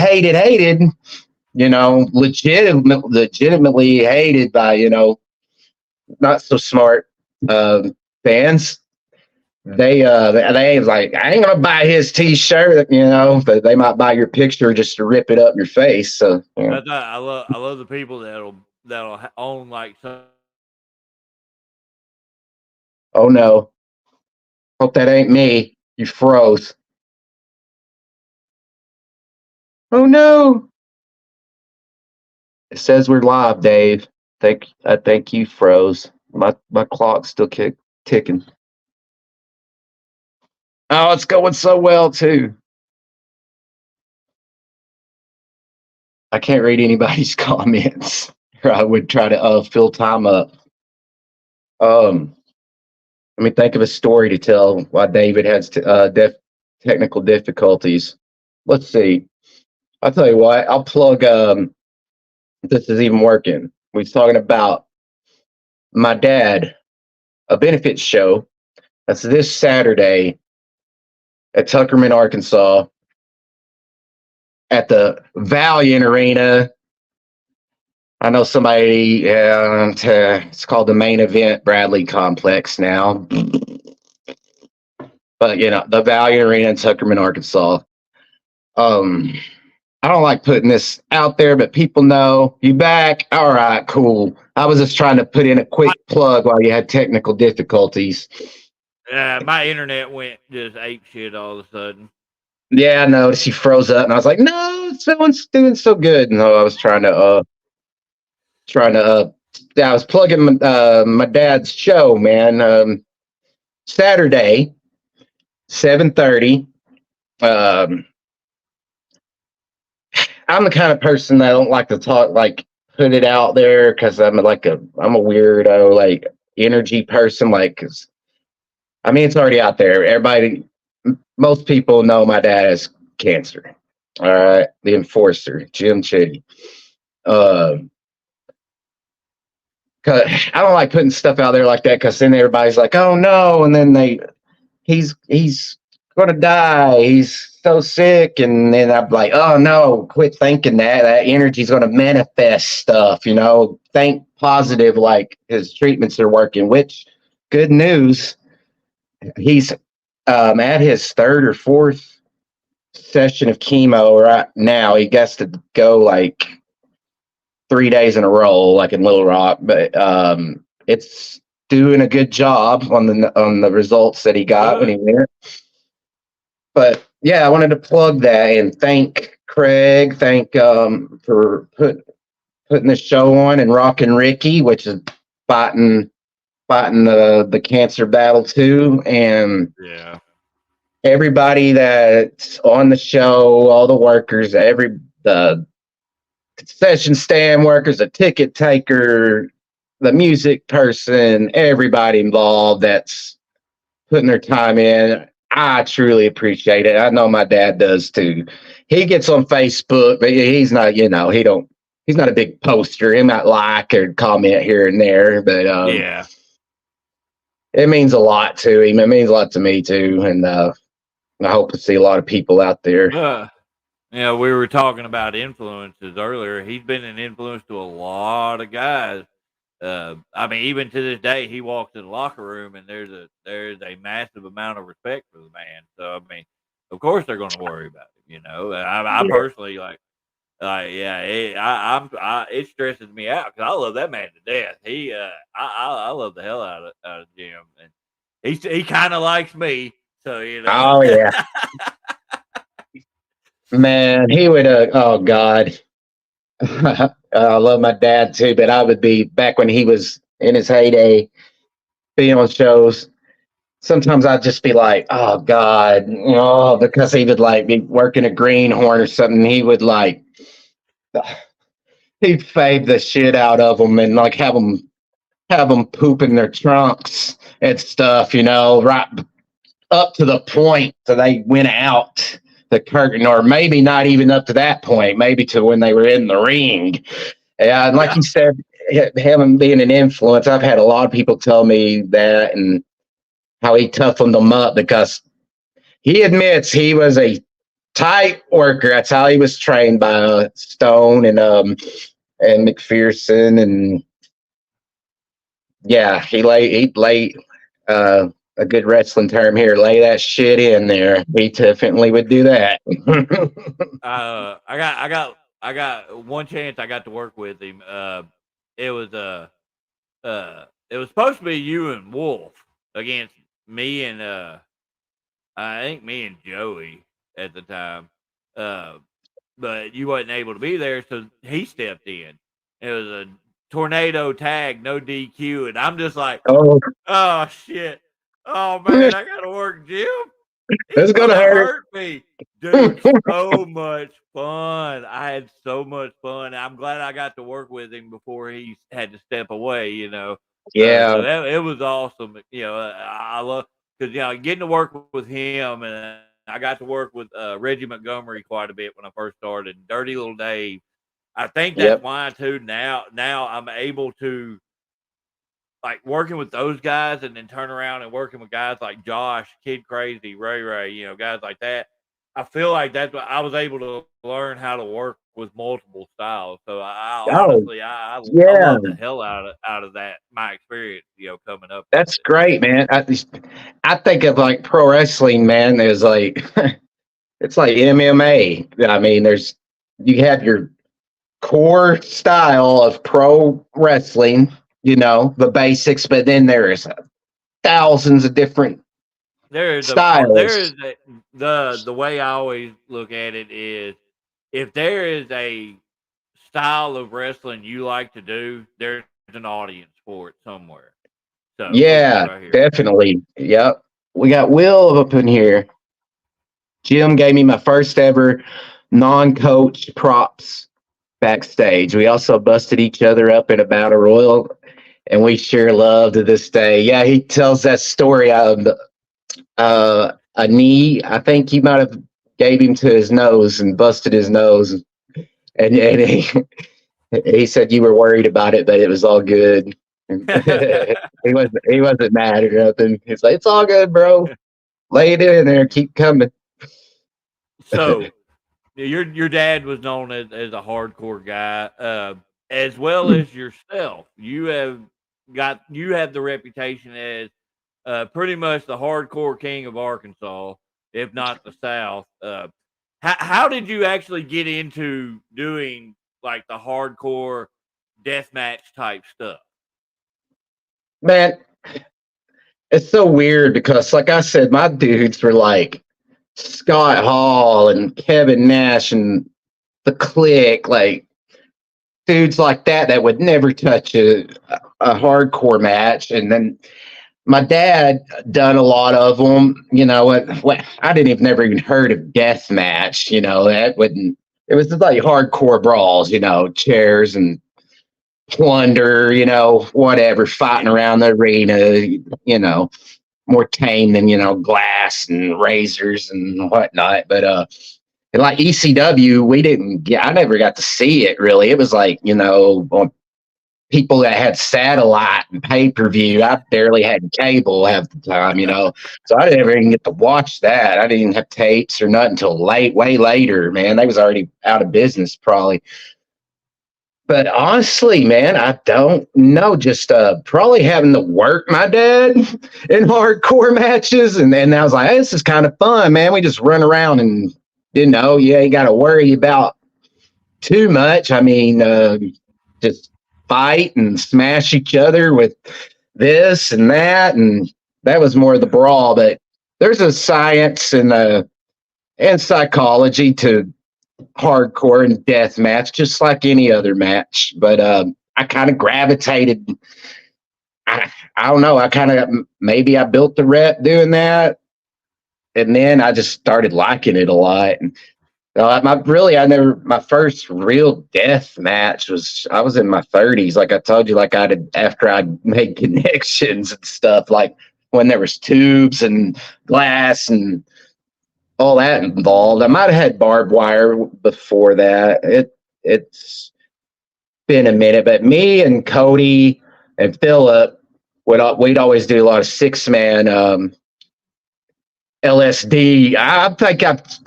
Speaker 2: legitimately hated by, not so smart fans. They ain't like, I ain't gonna buy his T-shirt, but they might buy your picture just to rip it up your face. So
Speaker 1: I love the people that'll own like some.
Speaker 2: oh no, hope that ain't me. You froze. Oh no, it says we're live, Dave. I think you froze. My clock's still ticking. Oh, it's going so well too. I can't read anybody's comments, or I would try to fill time up. Um, Let me think of a story to tell why David has technical difficulties. Let's see. I'll tell you what. I'll plug. If this is even working. We was talking about my dad, a benefit show. That's this Saturday at Tuckerman, Arkansas, at the Valiant Arena. I know somebody. It's called the Main Event Bradley Complex now, but the Valiant Arena in Tuckerman, Arkansas. I don't like putting this out there, but people know you back. All right, cool. I was just trying to put in a quick plug while you had technical difficulties.
Speaker 1: My internet went just ape shit all of a sudden.
Speaker 2: Yeah, I noticed you froze up, and I was like, "No, someone's doing so good." No, I was trying to. I was plugging my dad's show, man. Saturday, 7:30. I'm the kind of person that I don't like to talk, like put it out there, because I'm a weirdo, like energy person. Like, 'cause, I mean, it's already out there. Most people know my dad has cancer. All right, the enforcer, Jim Chitty. Cause I don't like putting stuff out there like that, because then everybody's like, "Oh no," and then he's gonna die. He's so sick, and then I'm like, "Oh no, quit thinking that. That energy's gonna manifest stuff." Think positive, like his treatments are working. Which, good news, he's at his third or fourth session of chemo right now. He gets to go like 3 days in a row, like in Little Rock, but it's doing a good job on the results that he got when he went. But yeah, I wanted to plug that and thank Craig, for putting the show on, and Rockin' Ricky, which is fighting the cancer battle too, and
Speaker 1: Yeah.
Speaker 2: everybody that's on the show, all the workers, the concession stand workers, the ticket taker, the music person, everybody involved that's putting their time in. I truly appreciate it. I know my dad does too. He gets on Facebook, but he's not, he's not a big poster. He might like or comment here and there, but
Speaker 1: Yeah.
Speaker 2: it means a lot to him. It means a lot to me too. And I hope to see a lot of people out there.
Speaker 1: We were talking about influences earlier. He's been an influence to a lot of guys. I mean, even to this day, he walks in the locker room and there's a massive amount of respect for the man. So I mean, of course they're going to worry about it. I
Speaker 2: Yeah.
Speaker 1: personally yeah, it stresses me out because I love that man to death. I love the hell out of Jim, and he kind of likes me. So
Speaker 2: Oh yeah, man, he would. Oh God, I love my dad too, but I would be back when he was in his heyday, being on shows. Sometimes I'd just be like, "Oh God," because he would like be working a greenhorn or something. He would he'd fade the shit out of them and like have them have them pooping their trunks and stuff, right up to the point that they went out the curtain, or maybe not even up to that point, maybe to when they were in the ring. Yeah, and like
Speaker 1: Yeah.
Speaker 2: you said, him being an influence, I've had a lot of people tell me that and how he toughened them up because he admits he was a tight worker. That's how he was trained by Stone and McPherson, and yeah, he lay a good wrestling term here, lay that shit in there. He definitely would do that.
Speaker 1: I got one chance I got to work with him. It was it was supposed to be you and Wolf against me and I think me and Joey at the time. Uh, but you wasn't able to be there, so he stepped in. It was a tornado tag, no DQ, and I'm just like,
Speaker 2: Oh,
Speaker 1: oh shit, oh man, I gotta work Jim. He's
Speaker 2: it's gonna
Speaker 1: gonna
Speaker 2: hurt.
Speaker 1: hurt me, dude. So much fun. I had so much fun. I'm glad I got to work with him before he had to step away.
Speaker 2: Yeah,
Speaker 1: So it was awesome. I love because getting to work with him, and I got to work with Reggie Montgomery quite a bit when I first started. Dirty Little Dave. I think that's
Speaker 2: yep.
Speaker 1: why too. Now I'm able to like working with those guys and then turn around and working with guys like Josh, Kid Crazy, Ray, guys like that. I feel like that's what I was able to learn how to work with multiple styles. So I
Speaker 2: Oh,
Speaker 1: honestly, I
Speaker 2: yeah,
Speaker 1: love the hell out of that my experience, coming up with
Speaker 2: that's
Speaker 1: it.
Speaker 2: great, man. I think of like pro wrestling, man. There's like it's like MMA. I mean, you have your core style of pro wrestling, the basics, but then there's thousands of different
Speaker 1: There
Speaker 2: styles.
Speaker 1: is the way I always look at it is if there is a style of wrestling you like to do, there's an audience for it somewhere. So look
Speaker 2: Yeah,
Speaker 1: right here.
Speaker 2: definitely. Yep. We got Will up in here. Jim gave me my first ever non-coach props backstage. We also busted each other up in a battle royal, and we share love to this day. Yeah, he tells that story of a knee. I think he might have gave him to his nose and busted his nose, and he said you were worried about it, but it was all good. He wasn't mad or nothing. He's like, it's all good, bro. Lay it in there, keep coming.
Speaker 1: So your dad was known as a hardcore guy, as well as yourself. You have the reputation as pretty much the hardcore king of Arkansas, if not the South. How did you actually get into doing like the hardcore deathmatch type stuff?
Speaker 2: Man, it's so weird because, like I said, my dudes were like Scott Hall and Kevin Nash and the Click, like dudes like that would never touch a hardcore match. And then my dad done a lot of them. I didn't even never even heard of death match. That wouldn't. It was just like hardcore brawls. Chairs and plunder. Whatever, fighting
Speaker 1: Yeah.
Speaker 2: around the arena. More tame than glass and razors and whatnot. But and like ECW, we didn't get. I never got to see it really. It was like on people that had satellite and pay per view. I barely had cable half the time, so I didn't even get to watch that. I didn't even have tapes or nothing until way later. Man, they was already out of business probably. But honestly, man, I don't know. Just probably having to work my dad in hardcore matches, and then I was like, hey, this is kind of fun, man. We just run around and you ain't got to worry about too much. I mean, just fight and smash each other with this and that, and that was more the brawl. But there's a science and psychology to hardcore and death match, just like any other match. But I kind of gravitated. I don't know. I kind of maybe I built the rep doing that, and then I just started liking it a lot. My first real death match I was in my 30s. Like I told you, like after I made connections and stuff, like when there was tubes and glass and all that involved. I might have had barbed wire before that. It's been a minute, but me and Cody and Philip we'd always do a lot of 6-man LSD. I think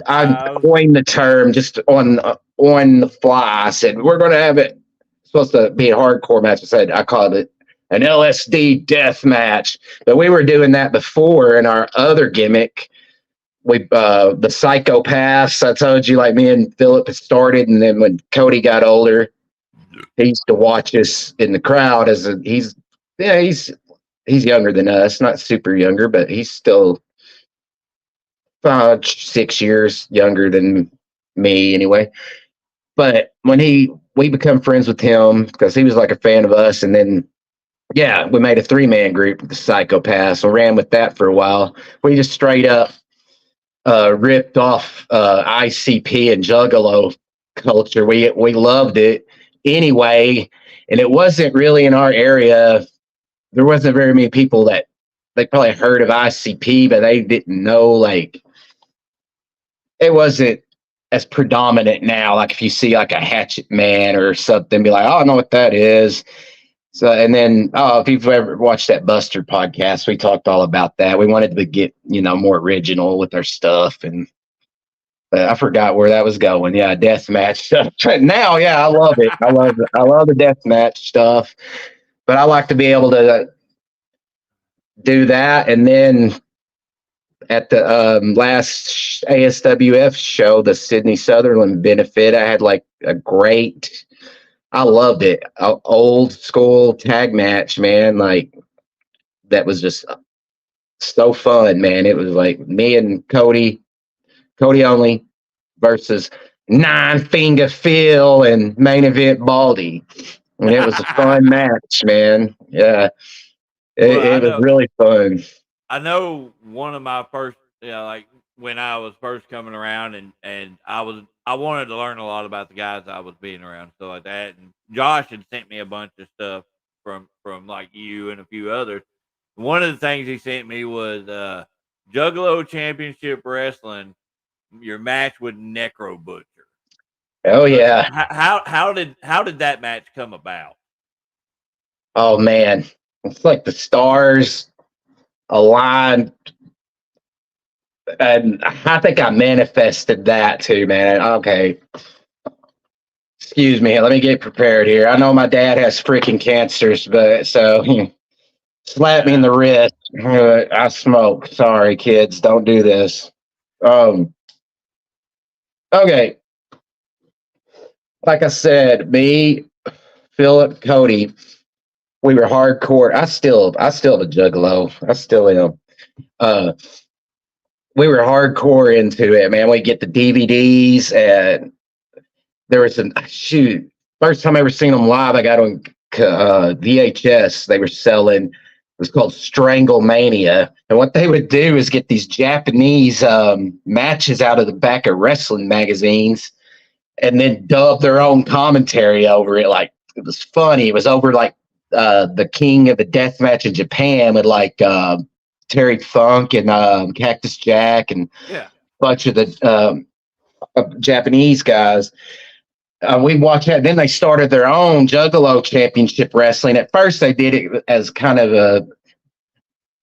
Speaker 2: I coined the term just on the fly. I said we're going to have it. It's supposed to be a hardcore match. I called it an LSD death match. But we were doing that before in our other gimmick. The psychopaths. I told you, like me and Philip had started, and then when Cody got older, he used to watch us in the crowd. He's younger than us, not super younger, but he's still 6 years younger than me anyway. But when we become friends with him because he was like a fan of us, and then we made a 3-man group with the psychopaths. We ran with that for a while. We just straight up ripped off ICP and Juggalo culture. We loved it anyway, and it wasn't really in our area. There wasn't very many people that they probably heard of ICP, but they didn't know, like, it wasn't as predominant now. Like if you see like a Hatchet Man or something, be like, oh, I know what that is. So, and then, if you've ever watched that Buster podcast, we talked all about that. We wanted to get, more original with our stuff. And I forgot where that was going. Yeah, death match stuff. Now, I love it. I love the death match stuff. But I like to be able to do that. And then at the last ASWF show, the Sydney Sutherland benefit, I had like I loved it. Old school tag match, man. Like that was just so fun, man. It was like me and Cody only versus 9-Finger Phil and main event Baldy. And it was a fun match, man. Yeah. It was really fun.
Speaker 1: I know one of my first, like when I was first coming around, and I wanted to learn a lot about the guys I was being around, stuff like that. And Josh had sent me a bunch of stuff from like you and a few others. One of the things he sent me was Juggalo Championship Wrestling, your match with Necro Butcher.
Speaker 2: Oh yeah.
Speaker 1: How did that match come about?
Speaker 2: Oh man, it's like the stars aligned, and I think I manifested that too, man. Okay, excuse me, let me get prepared here. I know my dad has freaking cancers, but so slap me in the wrist. I smoke. Sorry, kids, don't do this. Okay, like I said, me, Philip, Cody, we were hardcore. I still am a juggalo. I still am. We were hardcore into it, man. We get the DVDs, and there was first time I ever seen them live. I got on VHS. They were selling. It was called Strangle Mania, and what they would do is get these Japanese matches out of the back of wrestling magazines, and then dub their own commentary over it. Like it was funny. It was over like the King of the Death Match in Japan with like Terry Funk and Cactus Jack and a bunch of the Japanese guys. We watched that. Then they started their own Juggalo Championship Wrestling. At first, they did it as kind of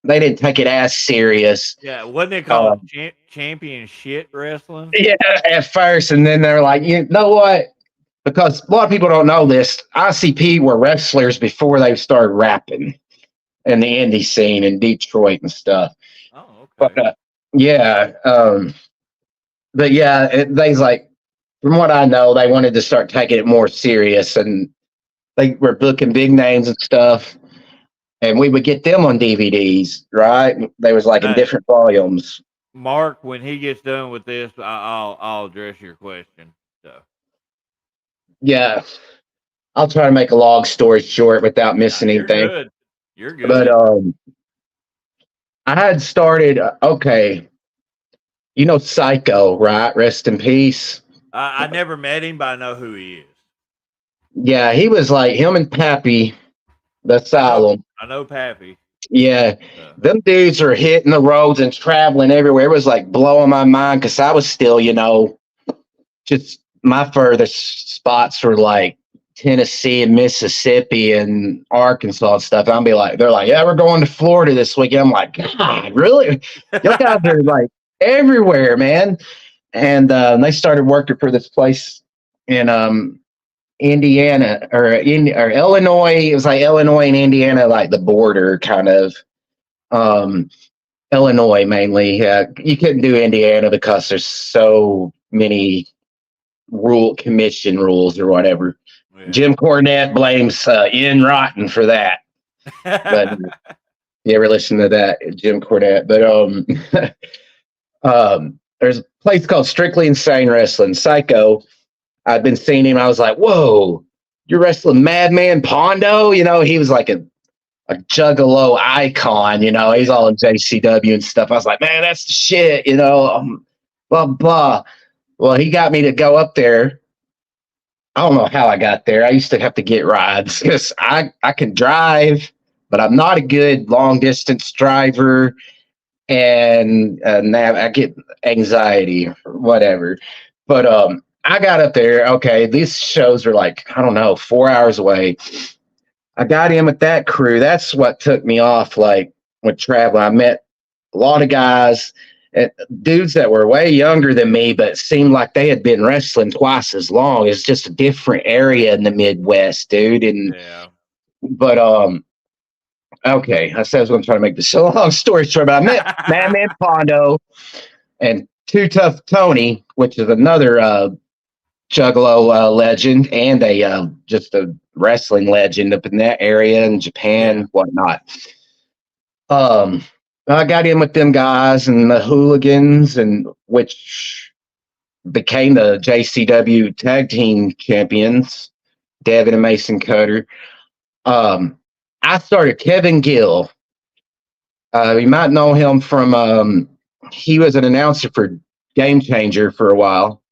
Speaker 2: they didn't take it as serious.
Speaker 1: Yeah, wasn't it called Championship Wrestling?
Speaker 2: Yeah, at first. And then they're like, you know what? Because a lot of people don't know this, ICP were wrestlers before they started rapping in the indie scene in Detroit and stuff.
Speaker 1: Oh, okay.
Speaker 2: But they's like, from what I know, they wanted to start taking it more serious, and they were booking big names and stuff, and we would get them on DVDs, right? They was like in different volumes.
Speaker 1: Mark, when he gets done with this, I'll address your question. So.
Speaker 2: Yeah, I'll try to make a long story short without missing anything.
Speaker 1: You're good.
Speaker 2: But I had started. Okay, Psycho, right? Rest in peace.
Speaker 1: I never met him, but I know who he is.
Speaker 2: Yeah, he was like him and Pappy, the Asylum.
Speaker 1: I know Pappy.
Speaker 2: Yeah, them dudes are hitting the roads and traveling everywhere. It was like blowing my mind because I was still, just my furthest spots were like Tennessee and Mississippi and Arkansas and stuff. I'll be like, they're like, yeah, we're going to Florida this weekend. I'm like, God, really? Y'all guys are like everywhere, man. And they started working for this place in Indiana or Illinois. It was like Illinois and Indiana, like the border kind of. Illinois mainly. You couldn't do Indiana because there's so many commission rules or whatever. Yeah. Jim Cornette blames Ian Rotten for that. But you ever listen to that, Jim Cornette? But there's a place called Strictly Insane Wrestling. Psycho. I've been seeing him. I was like, whoa, you're wrestling Madman Pondo? He was like a juggalo icon, he's all in JCW and stuff. I was like, man, that's the shit, blah, blah. Well, he got me to go up there. I don't know how I got there. I used to have to get rides because I can drive, but I'm not a good long distance driver. And I get anxiety or whatever. But I got up there. Okay, these shows are like, I don't know, 4 hours away. I got in with that crew. That's what took me off, like, with traveling. I met a lot of guys, dudes that were way younger than me, but seemed like they had been wrestling twice as long. It's just a different area in the Midwest, dude. And but okay, I said I was going to try to make this a long story short, but I met Madman Pondo and Too Tough Tony, which is another Juggalo legend and just a wrestling legend up in that area in Japan, whatnot. I got in with them guys and the Hooligans, and which became the JCW Tag Team Champions, Devin and Mason Cutter. I started Kevin Gill. You might know him from he was an announcer for Game Changer for a while.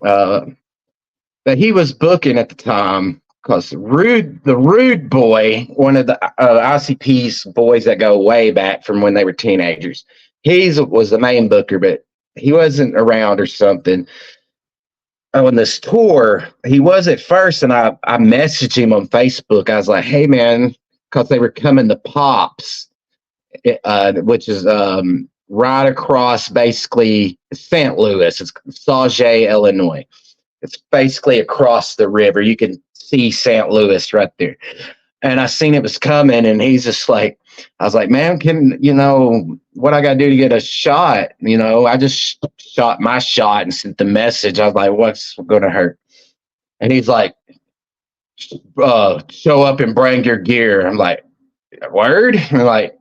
Speaker 2: But he was booking at the time because the Rude Boy, one of the ICP's boys that go way back from when they were teenagers, was the main booker, but he wasn't around or something. On this tour, he was at first, and I messaged him on Facebook. I was like, hey, man, because they were coming to Pops, which is right across basically St. Louis. It's Sauget, Illinois. It's basically across the river. You can see St. Louis right there. And I seen it was coming, and he's just like, I was like, man, what I got to do to get a shot? I just shot my shot and sent the message. I was like, what's going to hurt? And he's like, show up and bring your gear. I'm like, word? And like,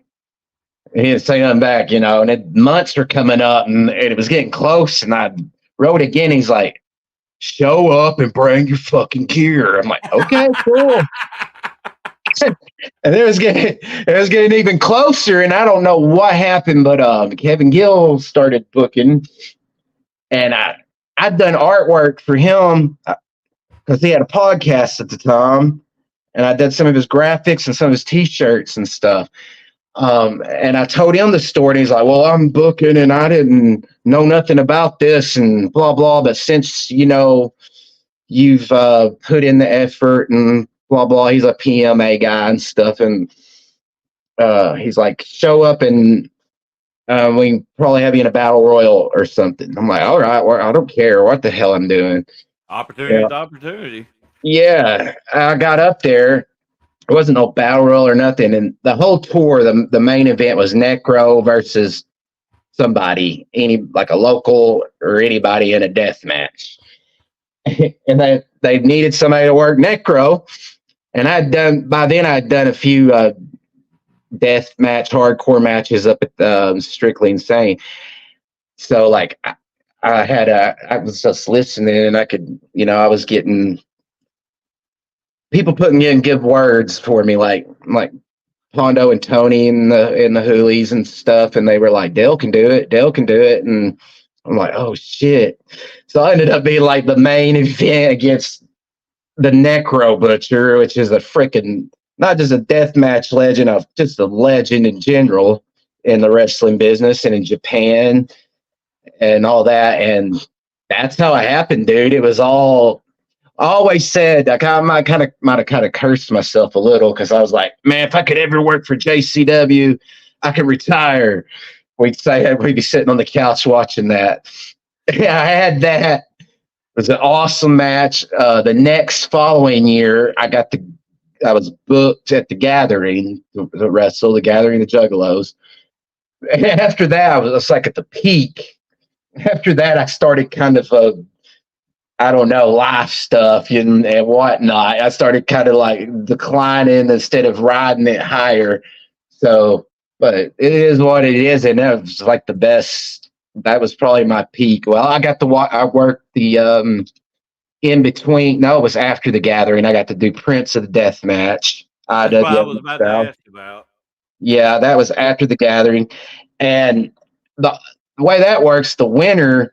Speaker 2: he didn't say nothing back, and months were coming up, and it was getting close, and I wrote again. He's like, show up and bring your fucking gear. I'm like, okay, cool. And it was getting even closer, and I don't know what happened, but Kevin Gill started booking, and I'd done artwork for him because he had a podcast at the time, and I did some of his graphics and some of his T-shirts and stuff. And I told him the story, and he's like, well, I'm booking and I didn't know nothing about this and blah, blah. But since, you've put in the effort and blah, blah, he's a PMA guy and stuff. And he's like, show up and we can probably have you in a battle royal or something. I'm like, all right, well, I don't care what the hell I'm doing.
Speaker 1: Opportunity.
Speaker 2: Yeah. I got up there. It wasn't no battle royal or nothing. And the whole tour, the main event was Necro versus somebody, like a local or anybody in a death match. And they needed somebody to work Necro. And by then I'd done a few death match, hardcore matches up at Strictly Insane. So like I was just listening, and I could, I was getting people putting in good words for me, like Pondo and Tony and the Hoolies and stuff, and they were like, Dale can do it, and I'm like, oh shit. So I ended up being like the main event against the Necro Butcher, which is a freaking not just a death match legend, of just a legend in general in the wrestling business and in Japan and all that. And that's how it happened, dude. It was all I always said. I might have kind of cursed myself a little because I was like, man, if I could ever work for JCW, I could retire. We'd be sitting on the couch watching that. Yeah, I had that. It was an awesome match. The next following year, I was booked at the Gathering to wrestle the Gathering of the Juggalos. And after that, I was like at the peak. After that, I started kind of I don't know, life stuff and whatnot. I started kind of like declining instead of riding it higher. So, but it is what it is, and that was like the best. That was probably my peak. Well, I got to I worked the in between. No, it was after the Gathering. I got to do Prince of the Death match.
Speaker 1: That's what I was
Speaker 2: IWF
Speaker 1: about to
Speaker 2: style.
Speaker 1: ask about.
Speaker 2: Yeah, that was after the Gathering, and the way that works, the winner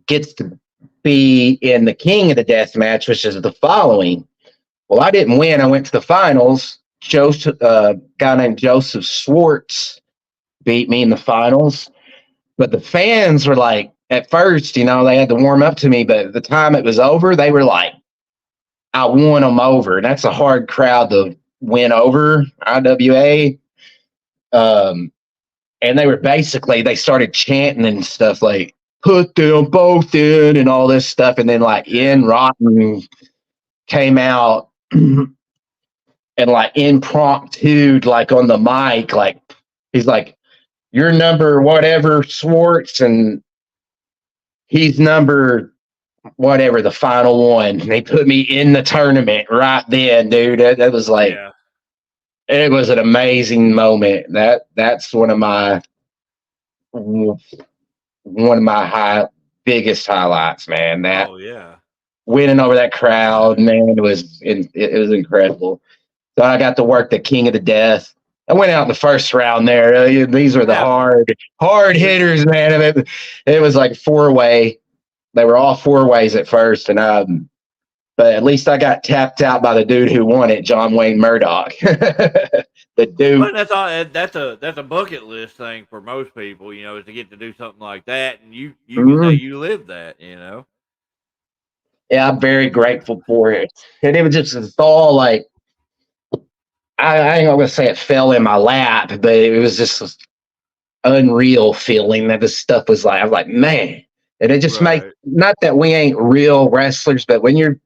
Speaker 2: gets to be in the King of the Death match, which is the following. Well, I didn't win. I went to the finals. Joseph, guy named Joseph Schwartz beat me in the finals. But the fans were like, at first, they had to warm up to me. But the time it was over, they were like, I won them over. And that's a hard crowd to win over, IWA. And they started chanting and stuff like, put them both in and all this stuff. And then like Ian Rotten came out and like impromptu, like on the mic, like he's like, you're number whatever Schwartz and he's number whatever, the final one. And they put me in the tournament right then, dude. That was like,
Speaker 1: Yeah.
Speaker 2: it was an amazing moment. That's one of my biggest highlights, man. That
Speaker 1: Oh yeah.
Speaker 2: winning over that crowd, man, it was incredible. So I got to work the King of the Death. I went out in the first round there. These were the
Speaker 1: Yeah.
Speaker 2: hard hitters, man. It was like 4-way. They were all 4-ways at first, and but at least I got tapped out by the dude who won it, John Wayne Murdoch. The dude.
Speaker 1: Well, that's all. That's a bucket list thing for most people, is to get to do something like that, and you can say you lived that,
Speaker 2: Yeah, I'm very grateful for it. And it was just it's all like I ain't gonna say it fell in my lap, but it was just this unreal feeling that this stuff was like I was like, man. And it just makes
Speaker 1: Right.
Speaker 2: not that we ain't real wrestlers, but when you're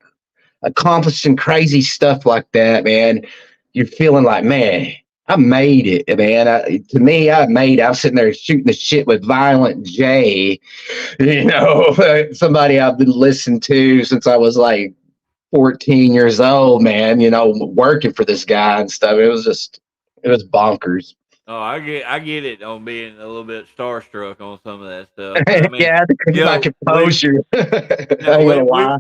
Speaker 2: accomplishing crazy stuff like that, man, you're feeling like, man, I made it, man. To me, I made it. I'm sitting there shooting the shit with Violent J, somebody I've been listening to since I was like 14 years old, man, working for this guy and stuff. It was bonkers.
Speaker 1: Oh, I get it on being a little bit starstruck on some of that stuff, but I mean,
Speaker 2: Yeah, to keep my
Speaker 1: we
Speaker 2: composure. I ain't
Speaker 1: no,
Speaker 2: gonna lie.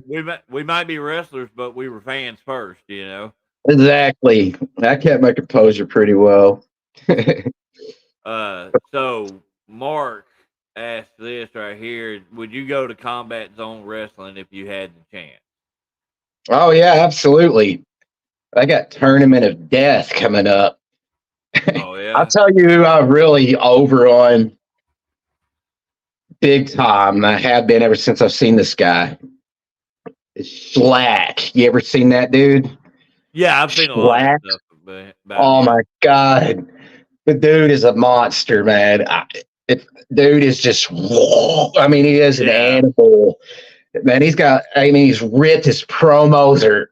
Speaker 1: we might be wrestlers, but we were fans first.
Speaker 2: Exactly. I kept my composure pretty well.
Speaker 1: So Mark asked this right here: would you go to Combat Zone Wrestling if you had the chance?
Speaker 2: Oh yeah, absolutely. I got Tournament of Death coming up.
Speaker 1: Oh
Speaker 2: I'll
Speaker 1: yeah,
Speaker 2: tell you who I'm really over on big time. I have been ever since I've seen this guy. Schlack. You ever seen that dude?
Speaker 1: yeah. I've seen a lot of
Speaker 2: Schlack.
Speaker 1: stuff about
Speaker 2: Oh
Speaker 1: him.
Speaker 2: my god. The dude is a monster, man. Dude is just, I mean, he is an
Speaker 1: Yeah.
Speaker 2: animal. Man, he's ripped. His promos are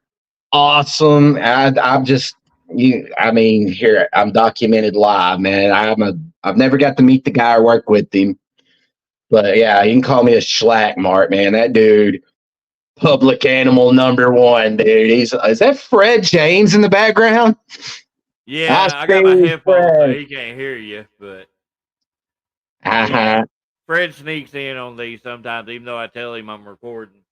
Speaker 2: awesome. I'm just, here, I'm documented live, man. I've never got to meet the guy or work with him. But yeah, you can call me a schlack, Mark, man. That dude, public animal number one, dude. Is that Fred James in the background? I
Speaker 1: Yeah, I got my
Speaker 2: see
Speaker 1: headphones, so
Speaker 2: Fred.
Speaker 1: he can't hear you. But
Speaker 2: Uh-huh.
Speaker 1: Fred sneaks in on these sometimes, even though I tell him I'm recording.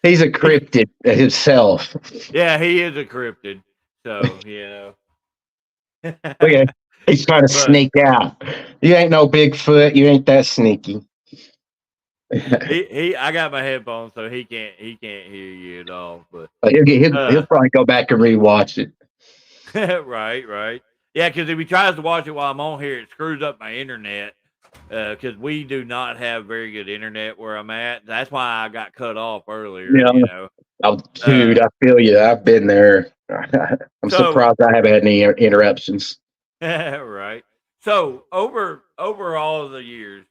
Speaker 2: He's a cryptid himself.
Speaker 1: Yeah, he is a cryptid. So
Speaker 2: Look at He's trying to
Speaker 1: but
Speaker 2: sneak out. You ain't no Bigfoot. You ain't that sneaky.
Speaker 1: I got my headphones, so he can't hear you at all. But
Speaker 2: He'll probably go back and rewatch it.
Speaker 1: right. Yeah, because if he tries to watch it while I'm on here, it screws up my internet. Because we do not have very good internet where I'm at. That's why I got cut off earlier.
Speaker 2: Yeah. Oh, dude, I feel you. I've been there. I'm
Speaker 1: So
Speaker 2: surprised I haven't had any interruptions.
Speaker 1: right. So over all of the years,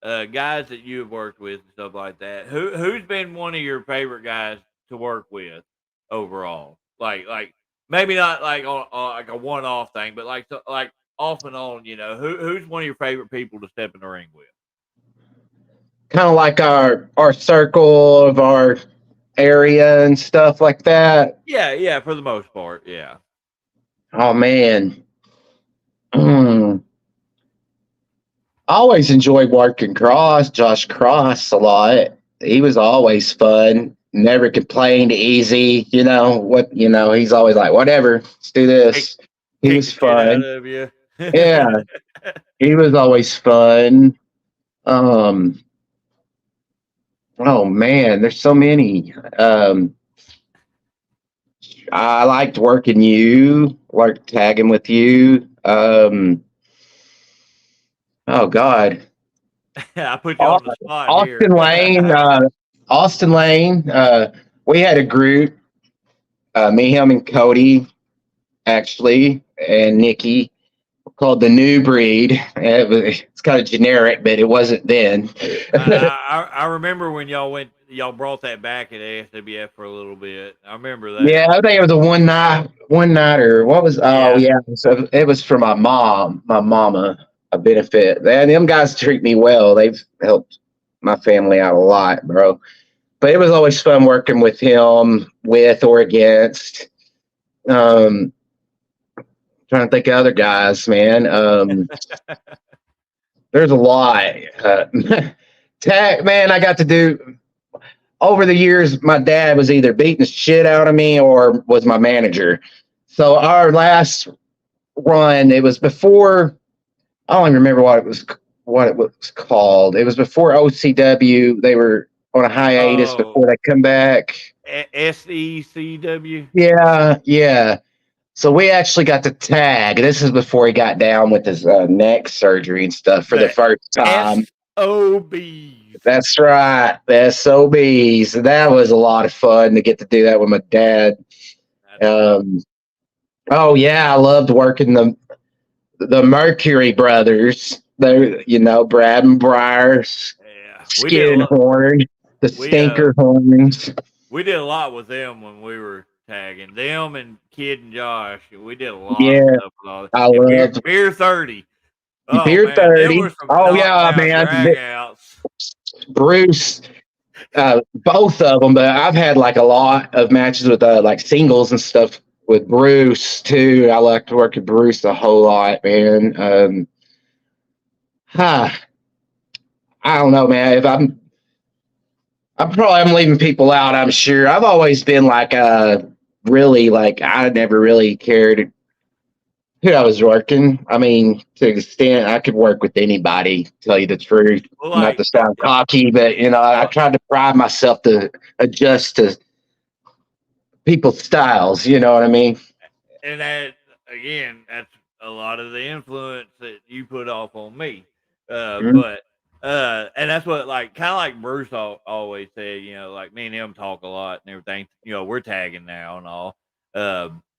Speaker 1: guys that you have worked with and stuff like that, who's been one of your favorite guys to work with overall? Like maybe not like on like a one off thing, but like off and on. Who's one of your favorite people to step in the ring with?
Speaker 2: Kind of like our circle of our area and stuff like that.
Speaker 1: Yeah, for the most part, yeah.
Speaker 2: Oh man. I always enjoyed working Josh Cross a lot. He was always fun. Never complained, easy. He's always like, whatever, let's do
Speaker 1: Kick,
Speaker 2: this. He
Speaker 1: kick
Speaker 2: was
Speaker 1: the shit out
Speaker 2: fun.
Speaker 1: of you.
Speaker 2: Yeah, he was always fun. Um, oh man, there's so many. I liked worked tagging with you. Oh God,
Speaker 1: I put you on the spot here.
Speaker 2: Austin Lane. Austin Lane. We had a group. Me, him, and Cody, actually, and Nikki, called the New Breed. It's kind of generic, but it wasn't then.
Speaker 1: I remember when y'all brought that back at ASWF for a little bit. I remember
Speaker 2: Yeah,
Speaker 1: that.
Speaker 2: I think it was a one nighter. What was? Oh
Speaker 1: Yeah.
Speaker 2: yeah, so it was for my mama, a benefit. Man, them guys treat me well. They've helped my family out a lot, bro. But it was always fun working with or against. Um, Trying to think of other guys, man. There's a lot. Tag, man, I got to do over the years. My dad was either beating the shit out of me or was my manager. So our last run, it was before. I don't even remember what it was called. It was before OCW. They were on a hiatus before
Speaker 1: Oh,
Speaker 2: they come back.
Speaker 1: SECW.
Speaker 2: Yeah. So we actually got to tag. This is before he got down with his neck surgery and stuff for the
Speaker 1: The
Speaker 2: first time.
Speaker 1: SOBs.
Speaker 2: That's right, the SOBs. That was a lot of fun to get to do that with my dad.
Speaker 1: That's cool.
Speaker 2: Um, oh yeah, I loved working the Mercury brothers. They, Brad and Briars,
Speaker 1: Yeah, we did a
Speaker 2: Skin
Speaker 1: lot.
Speaker 2: Horn, the
Speaker 1: We
Speaker 2: Stinker Horns.
Speaker 1: we did a lot with them when we were tagging them and Kid and Josh. We did a lot of
Speaker 2: Yeah,
Speaker 1: stuff with all that.
Speaker 2: I
Speaker 1: And
Speaker 2: loved
Speaker 1: beer 30. Oh
Speaker 2: Beer
Speaker 1: man, there
Speaker 2: 30.
Speaker 1: were some
Speaker 2: Oh yeah,
Speaker 1: knockdown
Speaker 2: man.
Speaker 1: dragouts.
Speaker 2: Bruce, both of them, but I've had like a lot of matches with like singles and stuff with Bruce too. I like to work with Bruce a whole lot, man. Huh, I don't know, man. If I'm leaving people out. I'm sure. I've always been like really like I never really cared who I was working. I mean, to the extent I could work with anybody. To tell you the truth,
Speaker 1: Well,
Speaker 2: not
Speaker 1: like,
Speaker 2: to sound cocky, but I
Speaker 1: well,
Speaker 2: tried to pride myself to adjust to people's styles. You know what I mean?
Speaker 1: and that again, that's a lot of the influence that you put off on me.
Speaker 2: Mhm.
Speaker 1: But and that's what like kind of like Bruce always said. Like me and him talk a lot and everything. We're tagging now and all.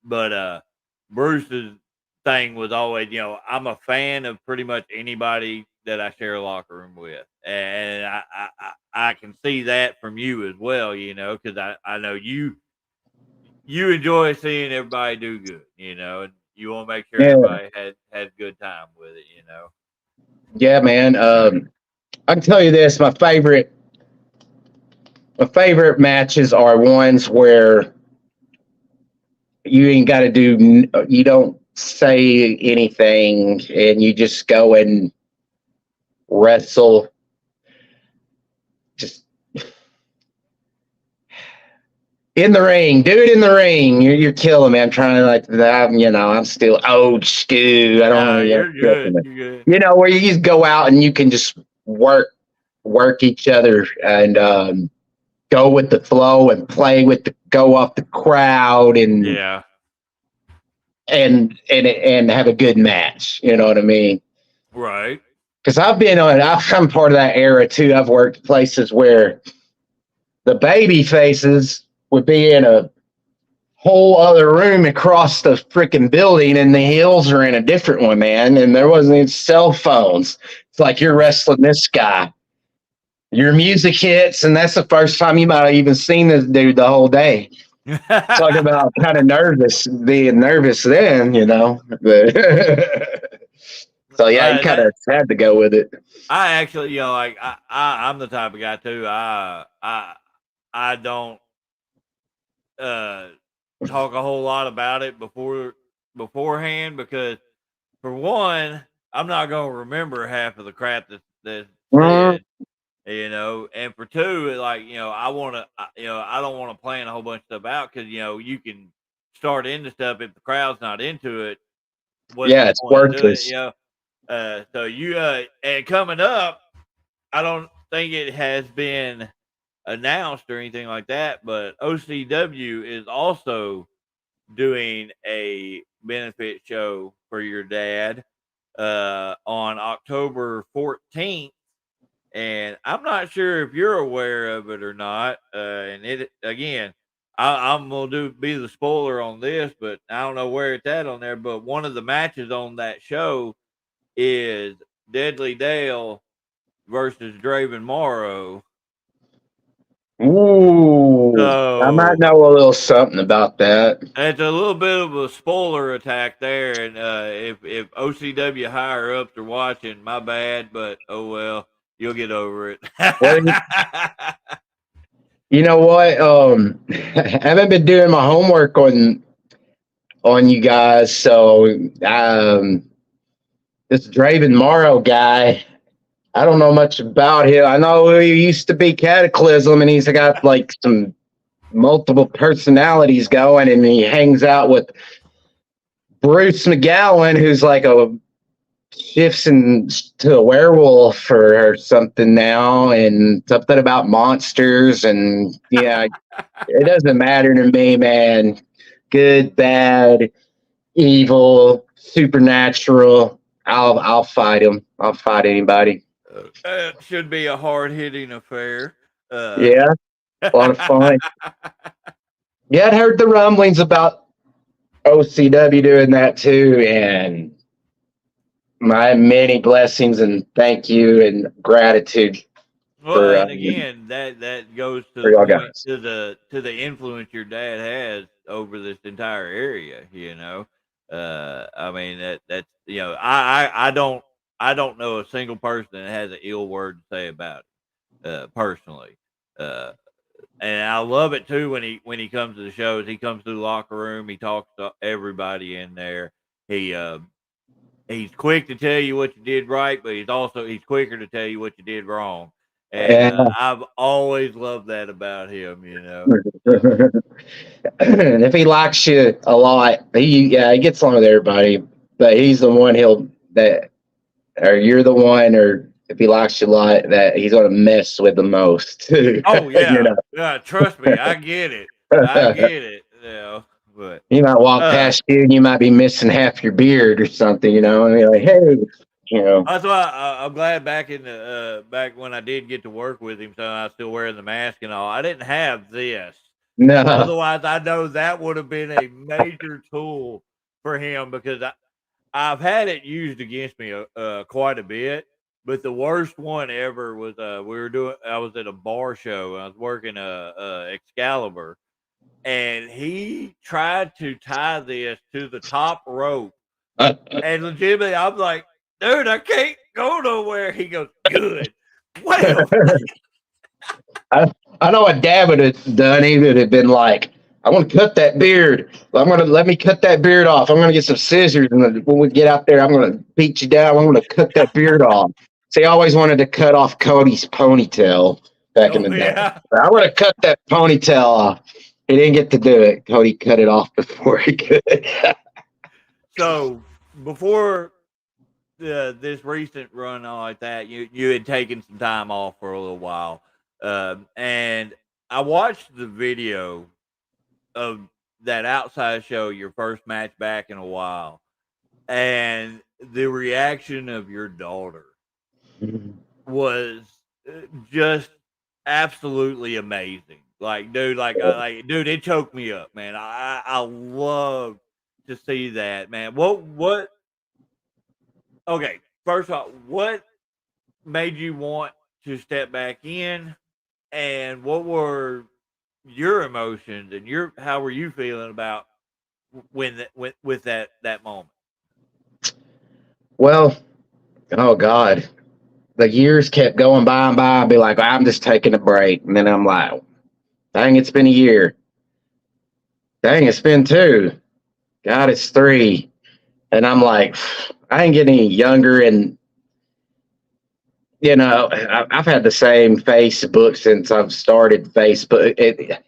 Speaker 1: But Bruce's thing was always, I'm a fan of pretty much anybody that I share a locker room with, and I can see that from you as well. Because I know you enjoy seeing everybody do good, and you want to make sure
Speaker 2: Yeah,
Speaker 1: everybody had good time with it.
Speaker 2: yeah, man. I can tell you this: my favorite matches are ones where you ain't got to do. You don't say anything, and you just go and wrestle. Just In the ring, do it in the ring. You're killing me. I'm trying to like that. I'm still old school. I don't
Speaker 1: No,
Speaker 2: want
Speaker 1: you're
Speaker 2: to.
Speaker 1: good. You're good.
Speaker 2: Where you just go out and you can just work each other and go with the flow and go off the crowd
Speaker 1: Yeah.
Speaker 2: and have a good match. You know what I mean?
Speaker 1: Right.
Speaker 2: Because I'm part of that era too. I've worked places where the baby faces would be in a whole other room across the freaking building, and the heels are in a different one, man. And there wasn't even cell phones. It's like you're wrestling this guy. Your music hits, and that's the first time you might have even seen this dude the whole day. Talk about kind of being nervous then, But so yeah, you kind
Speaker 1: that
Speaker 2: of had to go with it.
Speaker 1: I actually, like I'm the type of guy too. I don't uh talk a whole lot about it beforehand because for one, I'm not gonna remember half of the crap that's
Speaker 2: Mhm.
Speaker 1: said, and for two, like I want to, I don't want to plan a whole bunch of stuff out because you can start into stuff if the crowd's not into it. What's
Speaker 2: Yeah,
Speaker 1: the
Speaker 2: it's
Speaker 1: point of doing it?
Speaker 2: worthless.
Speaker 1: So and coming up, I don't think it has been announced or anything like that, but OCW is also doing a benefit show for your dad on October 14th. And I'm not sure if you're aware of it or not. And it again, I'm gonna be the spoiler on this, but I don't know where it's at on there. But one of the matches on that show is Deadly Dale versus Draven Morrow.
Speaker 2: Ooh, I might
Speaker 1: So
Speaker 2: know a little something about that.
Speaker 1: it's a little bit of a spoiler attack there, and if OCW higher ups are watching, my bad, but oh well, you'll get over it.
Speaker 2: Well, you know what? I haven't been doing my homework on you guys, so this Draven Morrow guy, I don't know much about him. I know he used to be Cataclysm, and he's got like some multiple personalities going, and he hangs out with Bruce McGowan, who's like a shifts into a werewolf or something now, and something about monsters, and yeah, it doesn't matter to me, man. Good, bad, evil, supernatural. I'll fight him. I'll fight anybody.
Speaker 1: It should be a hard hitting affair. Uh,
Speaker 2: Yeah, a lot of fun. Yeah, I'd heard the rumblings about OCW doing that too, and my many blessings and thank you and gratitude
Speaker 1: well,
Speaker 2: for
Speaker 1: and again, that goes to the
Speaker 2: y'all
Speaker 1: point
Speaker 2: guys.
Speaker 1: to the influence your dad has over this entire area. I mean that's I don't know a single person that has an ill word to say about it personally. Uh, and I love it too when he comes to the shows. He comes to the locker room. He talks to everybody in there. He he's quick to tell you what you did right, but he's quicker to tell you what you did wrong. And
Speaker 2: Yeah.
Speaker 1: I've always loved that about him. So
Speaker 2: And if he likes you a lot, he gets along with everybody. But he's the one or you're the one, or if he likes you a lot, that he's gonna mess with the most.
Speaker 1: oh yeah, trust me, I get it. I get it. But
Speaker 2: He might walk
Speaker 1: uh
Speaker 2: past you, and you might be missing half your beard or something, and you're like, hey, you know,
Speaker 1: that's why I'm glad back when I did get to work with him, so I was still wearing the mask and all. I didn't have this.
Speaker 2: no,
Speaker 1: Otherwise, I know that would have been a major tool for him because I've had it used against me quite a bit. But the worst one ever was I was at a bar show and I was working Excalibur, and he tried to tie this to the top rope, and legitimately I'm like, dude, I can't go nowhere. He goes, good. Well,
Speaker 2: I know what Dad would have done. He would have been like, I want to cut that beard. Let me cut that beard off. I'm gonna get some scissors, and when we get out there, I'm gonna beat you down. I'm gonna cut that beard off. See, I always wanted to cut off Cody's ponytail back in
Speaker 1: oh
Speaker 2: the day.
Speaker 1: yeah.
Speaker 2: I want to cut that ponytail off. he didn't get to do it. Cody cut it off before he could.
Speaker 1: So before this recent run on like that, you had taken some time off for a little while, and I watched the video of that outside show, your first match back in a while, and the reaction of your daughter was just absolutely amazing. Like, dude, dude, it choked me up, man. I love to see that, man. What? Okay, first off, what made you want to step back in, and what were your emotions and how were you feeling about with that moment?
Speaker 2: Well, oh God, the years kept going by and by. I'd be like, I'm just taking a break, and then I'm like, dang, it's been a year. Dang, it's been two. God, it's three. And I'm like, I ain't getting any younger. And, I've had the same Facebook since I've started Facebook.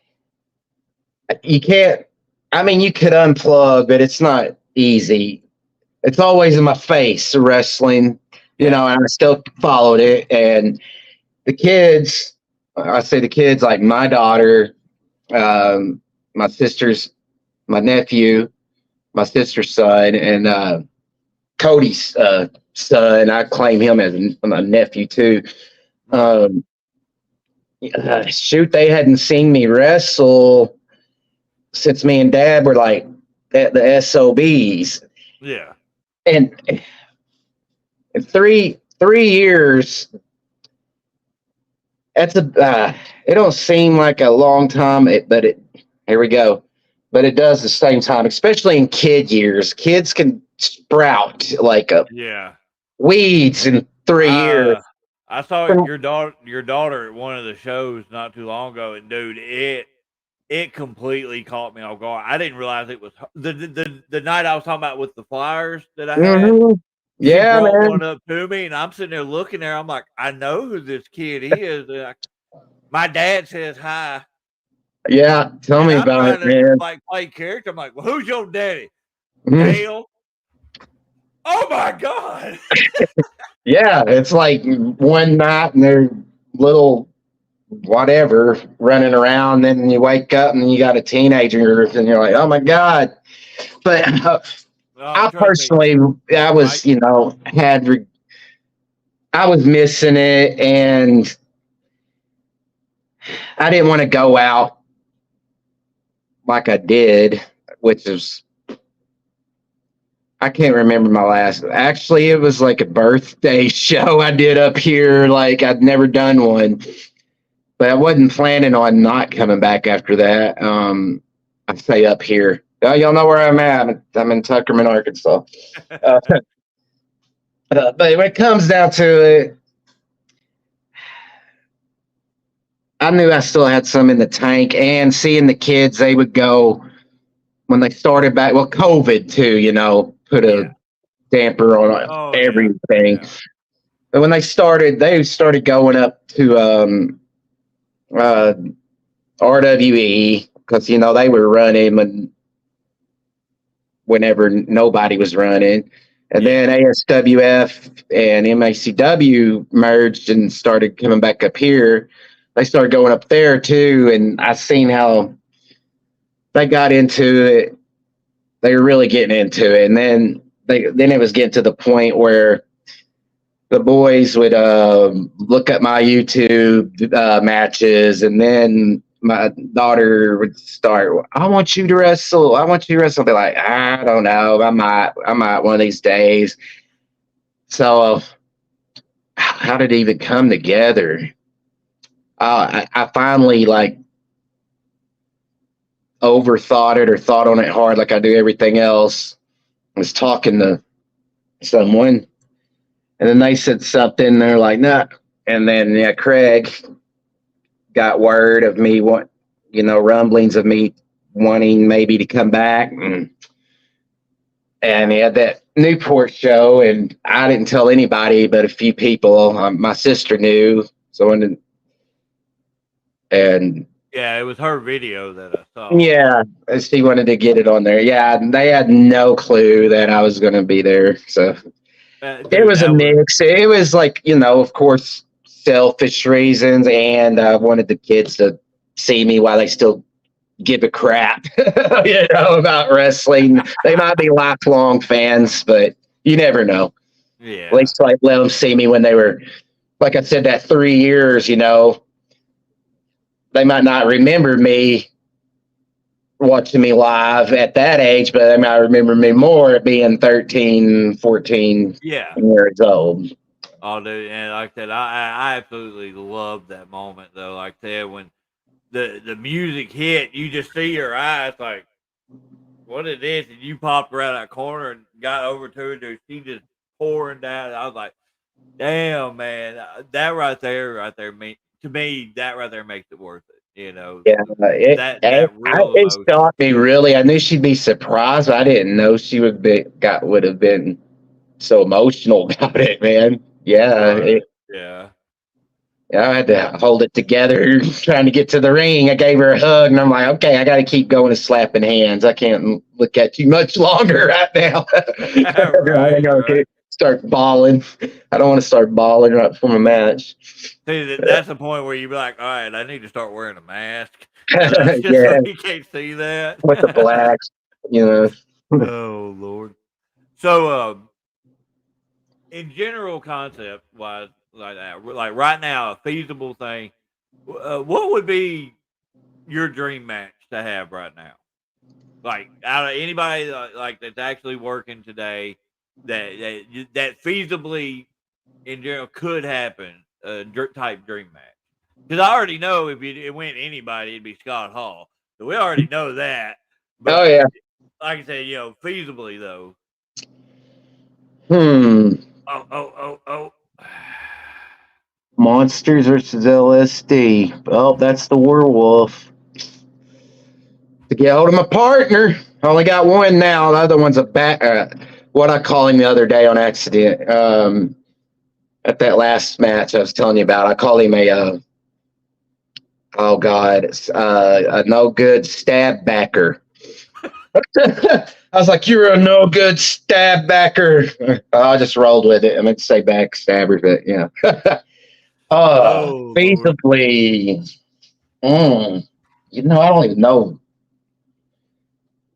Speaker 2: You can't, I mean, you could unplug, but it's not easy. It's always in my face, wrestling, and I still followed it. And the kids, I say the kids, like my daughter, my sister's, my nephew, my sister's son, and Cody's son. I claim him as my nephew too. Shoot, they hadn't seen me wrestle since me and Dad were like at the SOBs.
Speaker 1: Yeah.
Speaker 2: And in 3 years, that's it don't seem like a long time, but here we go. But it does the same time, especially in kid years. Kids can sprout like weeds in 3 years.
Speaker 1: I saw your daughter at one of the shows not too long ago, and dude, it completely caught me off guard. I didn't realize it was the night I was talking about with the flyers that I had.
Speaker 2: Mm-hmm.
Speaker 1: She brought
Speaker 2: man.
Speaker 1: one up to me, and I'm sitting there looking there. I'm like, I know who this kid is. My dad says hi.
Speaker 2: Yeah, tell me about it, man.
Speaker 1: Like play character. I'm like, well, who's your daddy?
Speaker 2: Mm-hmm.
Speaker 1: Dale. Oh my God.
Speaker 2: Yeah, it's like one night and they're little whatever running around. Then you wake up and you got a teenager and you're like, oh my God. But I personally, I was, I was missing it, and I didn't want to go out like I did, which is, I can't remember my last. Actually, it was like a birthday show I did up here. Like I'd never done one, but I wasn't planning on not coming back after that. I say up here. Y'all know where I'm at. I'm in Tuckerman, Arkansas. But when it comes down to it, I knew I still had some in the tank, and seeing the kids, they would go when they started back. Well, COVID too, put a damper on everything. Yeah. But when they started going up to RWE because they were running whenever nobody was running. And then ASWF and MACW merged and started coming back up here. They started going up there too, and I seen how they got into it. They were really getting into it, and then it was getting to the point where the boys would look at my YouTube matches, and then my daughter would start, I want you to wrestle. I want you to wrestle. I'll be like, I don't know. I might one of these days. So how did it even come together? I finally overthought it or thought on it hard like I do everything else. I was talking to someone, and then they said something, and they're like, nah. And then, Craig got word of me, rumblings of me wanting maybe to come back. And he had that Newport show, and I didn't tell anybody but a few people. My sister knew. So, and
Speaker 1: Yeah, it was her video that I saw.
Speaker 2: Yeah, she wanted to get it on there. Yeah, they had no clue that I was going to be there. So it
Speaker 1: Dude,
Speaker 2: was a
Speaker 1: that was
Speaker 2: mix. It was like, of course, selfish reasons, and I wanted the kids to see me while they still give a crap, about wrestling. They might be lifelong fans, but you never know. At
Speaker 1: yeah.
Speaker 2: least like let them see me when they were, like I said, that 3 years. They might not remember me watching me live at that age, but they might remember me more at being 13, 14
Speaker 1: Yeah.
Speaker 2: years old.
Speaker 1: Oh, dude, and like I said, I absolutely loved that moment though. Like I said, when the music hit, you just see her eyes like, what is this? And you popped around that corner and got over to her, dude. She just pouring down. I was like, damn, man, right there, to me, that right there makes it worth it.
Speaker 2: Yeah,
Speaker 1: That real
Speaker 2: it
Speaker 1: emotion.
Speaker 2: shocked me really. I knew she'd be surprised, but I didn't know she would have been so emotional about it, man.
Speaker 1: Right. Yeah.
Speaker 2: Yeah, I had to hold it together trying to get to the ring. I gave her a hug, and I'm like, okay, I got to keep going to slapping hands. I can't look at you much longer right now. I
Speaker 1: Right.
Speaker 2: gotta start bawling. I don't want to start bawling right before my match.
Speaker 1: See, that's the point where you be like, all right, I need to start wearing a mask, just so
Speaker 2: Yeah,
Speaker 1: he can't see that.
Speaker 2: with the blacks, you know.
Speaker 1: Oh Lord. So, in general, concept wise, like that, like right now, a feasible thing. What would be your dream match to have right now? Like out of anybody like that's actually working today, that feasibly in general could happen. Type dream match. Because I already know if it went anybody, it'd be Scott Hall. So we already know that.
Speaker 2: Oh
Speaker 1: But
Speaker 2: yeah.
Speaker 1: like I said, feasibly though.
Speaker 2: Hmm.
Speaker 1: Oh.
Speaker 2: Monsters versus LSD. Oh, that's the werewolf. To get hold of my partner. I only got one now. The other one's a back. What I call him the other day on accident. At that last match I was telling you about, I call him a. Oh God, a no good stab backer. I was like, "You're a no good stab backer." I just rolled with it. I meant to say backstabber, but yeah.
Speaker 1: Oh Lord.
Speaker 2: Feasibly. Mm, I don't even know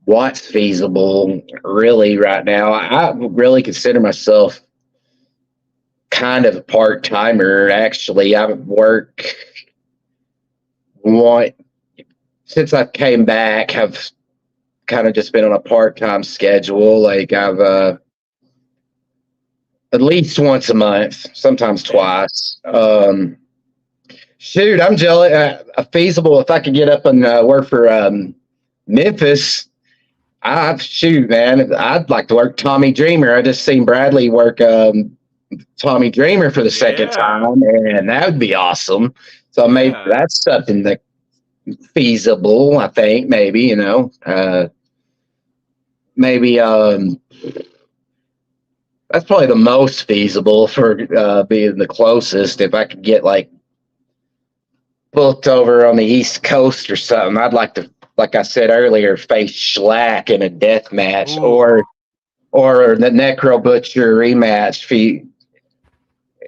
Speaker 2: what's feasible really right now. I really consider myself kind of a part timer. Actually, I work one since I came back. Have kind of just been on a part time schedule. Like I've at least once a month, sometimes
Speaker 1: Yeah.
Speaker 2: twice. Shoot, I'm jealous. Feasible if I could get up and work for Memphis. Shoot, man, I'd like to work Tommy Dreamer. I just seen Bradley work Tommy Dreamer for the second
Speaker 1: Yeah.
Speaker 2: time, and that would be awesome. So maybe
Speaker 1: Yeah.
Speaker 2: that's something that feasible. I think maybe maybe that's probably the most feasible for being the closest. If I could get like booked over on the East Coast or something, I'd like to, like I said earlier, face Schlack in a death match
Speaker 1: Ooh.
Speaker 2: or the Necro Butcher rematch.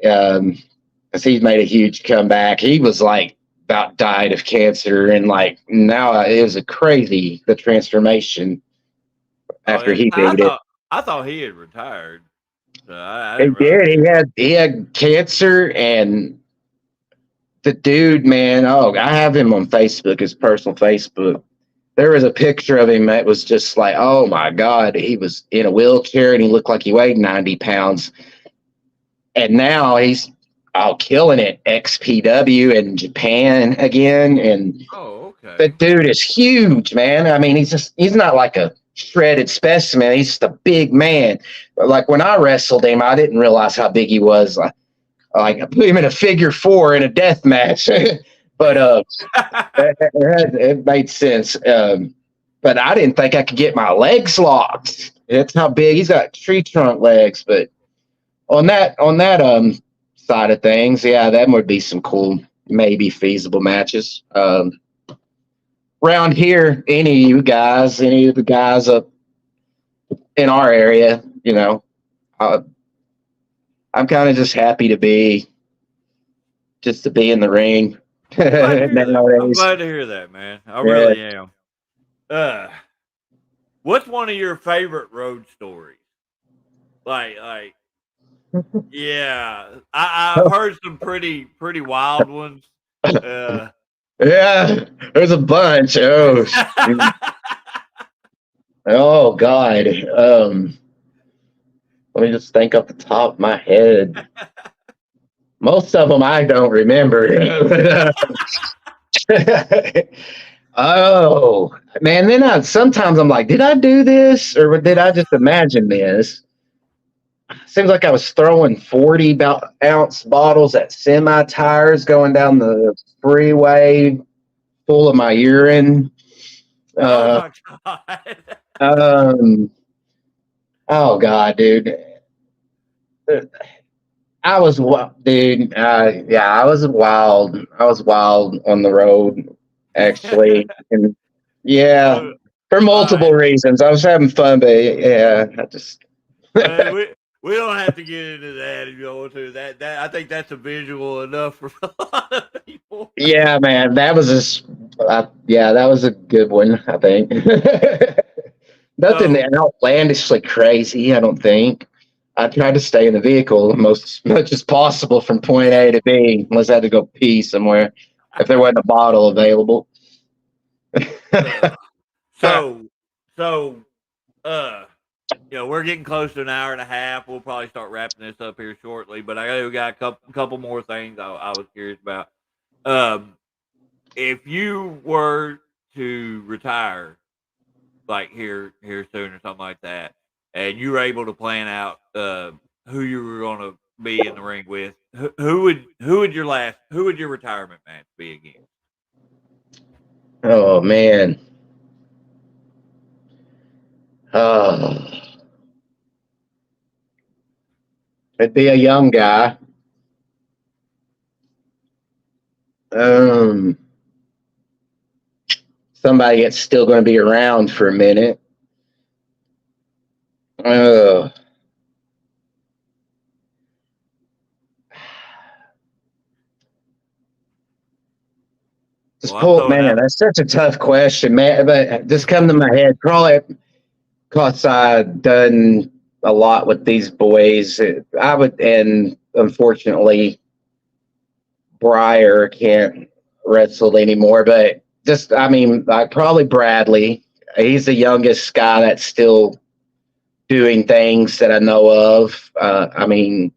Speaker 2: Um, because he's made a huge comeback. He was like about died of cancer, and like now it was a crazy the transformation
Speaker 1: Oh
Speaker 2: after
Speaker 1: yeah.
Speaker 2: he
Speaker 1: I
Speaker 2: beat it.
Speaker 1: thought I thought he had retired. So I
Speaker 2: He
Speaker 1: didn't realize
Speaker 2: did.
Speaker 1: he.
Speaker 2: He had cancer, and the dude, man. Oh, I have him on Facebook, his personal Facebook. There was a picture of him that was just like, oh my god, he was in a wheelchair and he looked like he weighed 90 pounds, and now he's killing it. XPW in Japan again, and
Speaker 1: Oh,
Speaker 2: the
Speaker 1: okay.
Speaker 2: dude is huge, man. I mean, he's not like a shredded specimen. He's just a big man. But like when I wrestled him, I didn't realize how big he was. Like I put him in a figure four in a death match, but it made sense. But I didn't think I could get my legs locked. That's how big he's got. Tree trunk legs. But on that side of things, yeah, that would be some cool, maybe feasible matches. around here, any of the guys up in our area, uh, I'm kind of just happy to be in the ring
Speaker 1: I'm glad to hear that. I'm
Speaker 2: nowadays.
Speaker 1: glad to hear that, man. I
Speaker 2: Yeah.
Speaker 1: really am. Uh, what's one of your favorite road stories? Like, yeah, I've heard some pretty wild ones. Uh,
Speaker 2: Yeah, there's a bunch. Oh, shoot. Oh God. Let me just think off the top of my head. Most of them I don't remember. Oh man, then sometimes I'm like, did I do this or did I just imagine this? Seems like I was throwing 40-ounce bottles at semi tires going down the freeway full of my urine.
Speaker 1: oh
Speaker 2: Uh,
Speaker 1: my god.
Speaker 2: um, oh God, dude. Dude. Yeah, I was wild. I was wild on the road, actually. And yeah,
Speaker 1: All
Speaker 2: for multiple
Speaker 1: right,
Speaker 2: reasons. I was having fun, but yeah, I just.
Speaker 1: man. We don't have to get into that if you don't want to. That I think that's a visual enough for a lot of people.
Speaker 2: Yeah, man, that was yeah, that was a good one, I think. Nothing
Speaker 1: So,
Speaker 2: outlandishly crazy, I don't think. I tried to stay in the vehicle most much as possible from point A to B, unless I had to go pee somewhere if there wasn't a bottle available.
Speaker 1: uh, so, so, uh, we're getting close to an hour and a half. We'll probably start wrapping this up here shortly. But I got a couple more things I was curious about. Um, if you were to retire, like here soon or something like that, and you were able to plan out who you were going to be in the ring with, who would your retirement match be again?
Speaker 2: Oh man. Oh, it'd be a young guy. Um, Somebody that's still going to be around for a minute. Uh,
Speaker 1: Well, I'm throwing
Speaker 2: man,
Speaker 1: out.
Speaker 2: that's such a tough question, man. But just come to my head, probably because I've done a lot with these boys. I would, and unfortunately, Breyer can't wrestle anymore. But just, I mean, like probably Bradley. He's the youngest guy that's still doing things that I know of. I mean,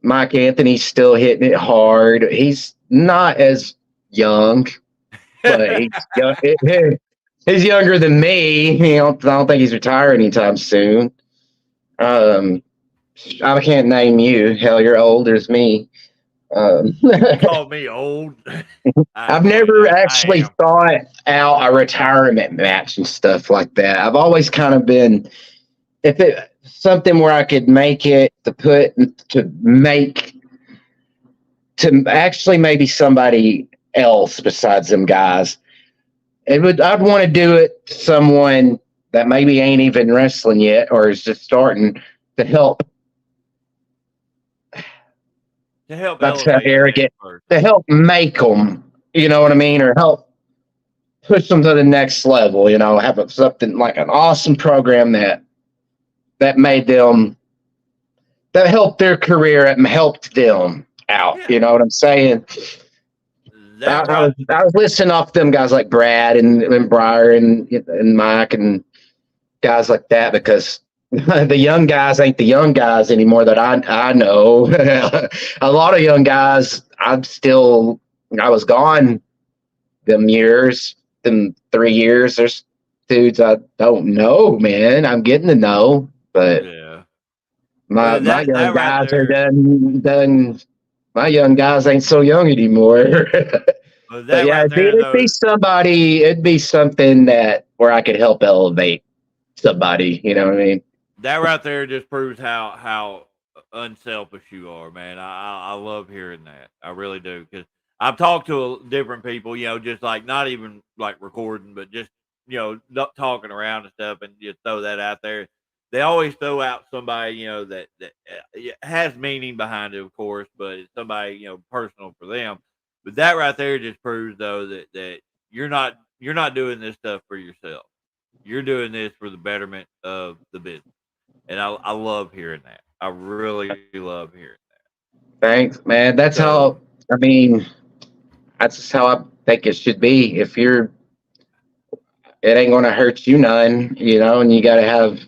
Speaker 2: Mike Anthony's still hitting it hard. He's not as young, but he's younger than me. I don't think he's retired anytime soon. Um, I can't name you. Hell, you're older as me. Um,
Speaker 1: You called me old.
Speaker 2: I've
Speaker 1: Actually,
Speaker 2: never
Speaker 1: I
Speaker 2: actually
Speaker 1: am.
Speaker 2: thought out a retirement match and stuff like that. I've always kind of been, if it something where I could make it to make to actually maybe somebody else besides them guys. I'd want to do it to someone that maybe ain't even wrestling yet or is just starting to help.
Speaker 1: To help
Speaker 2: Not to sound
Speaker 1: elevate that
Speaker 2: arrogant, to
Speaker 1: person.
Speaker 2: help make them. You know what I mean, or help push them to the next level. Have something like an awesome program that made them that helped their career and helped them out.
Speaker 1: Yeah,
Speaker 2: You know what I'm saying?
Speaker 1: that right.
Speaker 2: I was listening off them guys like Brad and Briar and Mike and guys like that because the young guys ain't the young guys anymore that I know. A lot of young guys I was gone them years, them 3 years. There's dudes I don't know, man. I'm getting to know, but
Speaker 1: Yeah.
Speaker 2: my young
Speaker 1: That right
Speaker 2: guys are
Speaker 1: there.
Speaker 2: done. My young guys ain't so young anymore. But
Speaker 1: That
Speaker 2: yeah,
Speaker 1: right there,
Speaker 2: it'd be
Speaker 1: though.
Speaker 2: somebody. It'd be something that where I could help elevate somebody. You know what I mean?
Speaker 1: That right there just proves how unselfish you are, man. I love hearing that. I really do because I've talked to different people, just like not even like recording, but just talking around and stuff, and just throw that out there. They always throw out somebody that has meaning behind it, of course, but it's somebody personal for them. But that right there just proves though that you're not doing this stuff for yourself. You're doing this for the betterment of the business, and I love hearing that. I really love hearing
Speaker 2: Thanks, man.
Speaker 1: that.
Speaker 2: That's how. I mean, that's just how I think it should be. If you're, it ain't gonna hurt you none, and you gotta have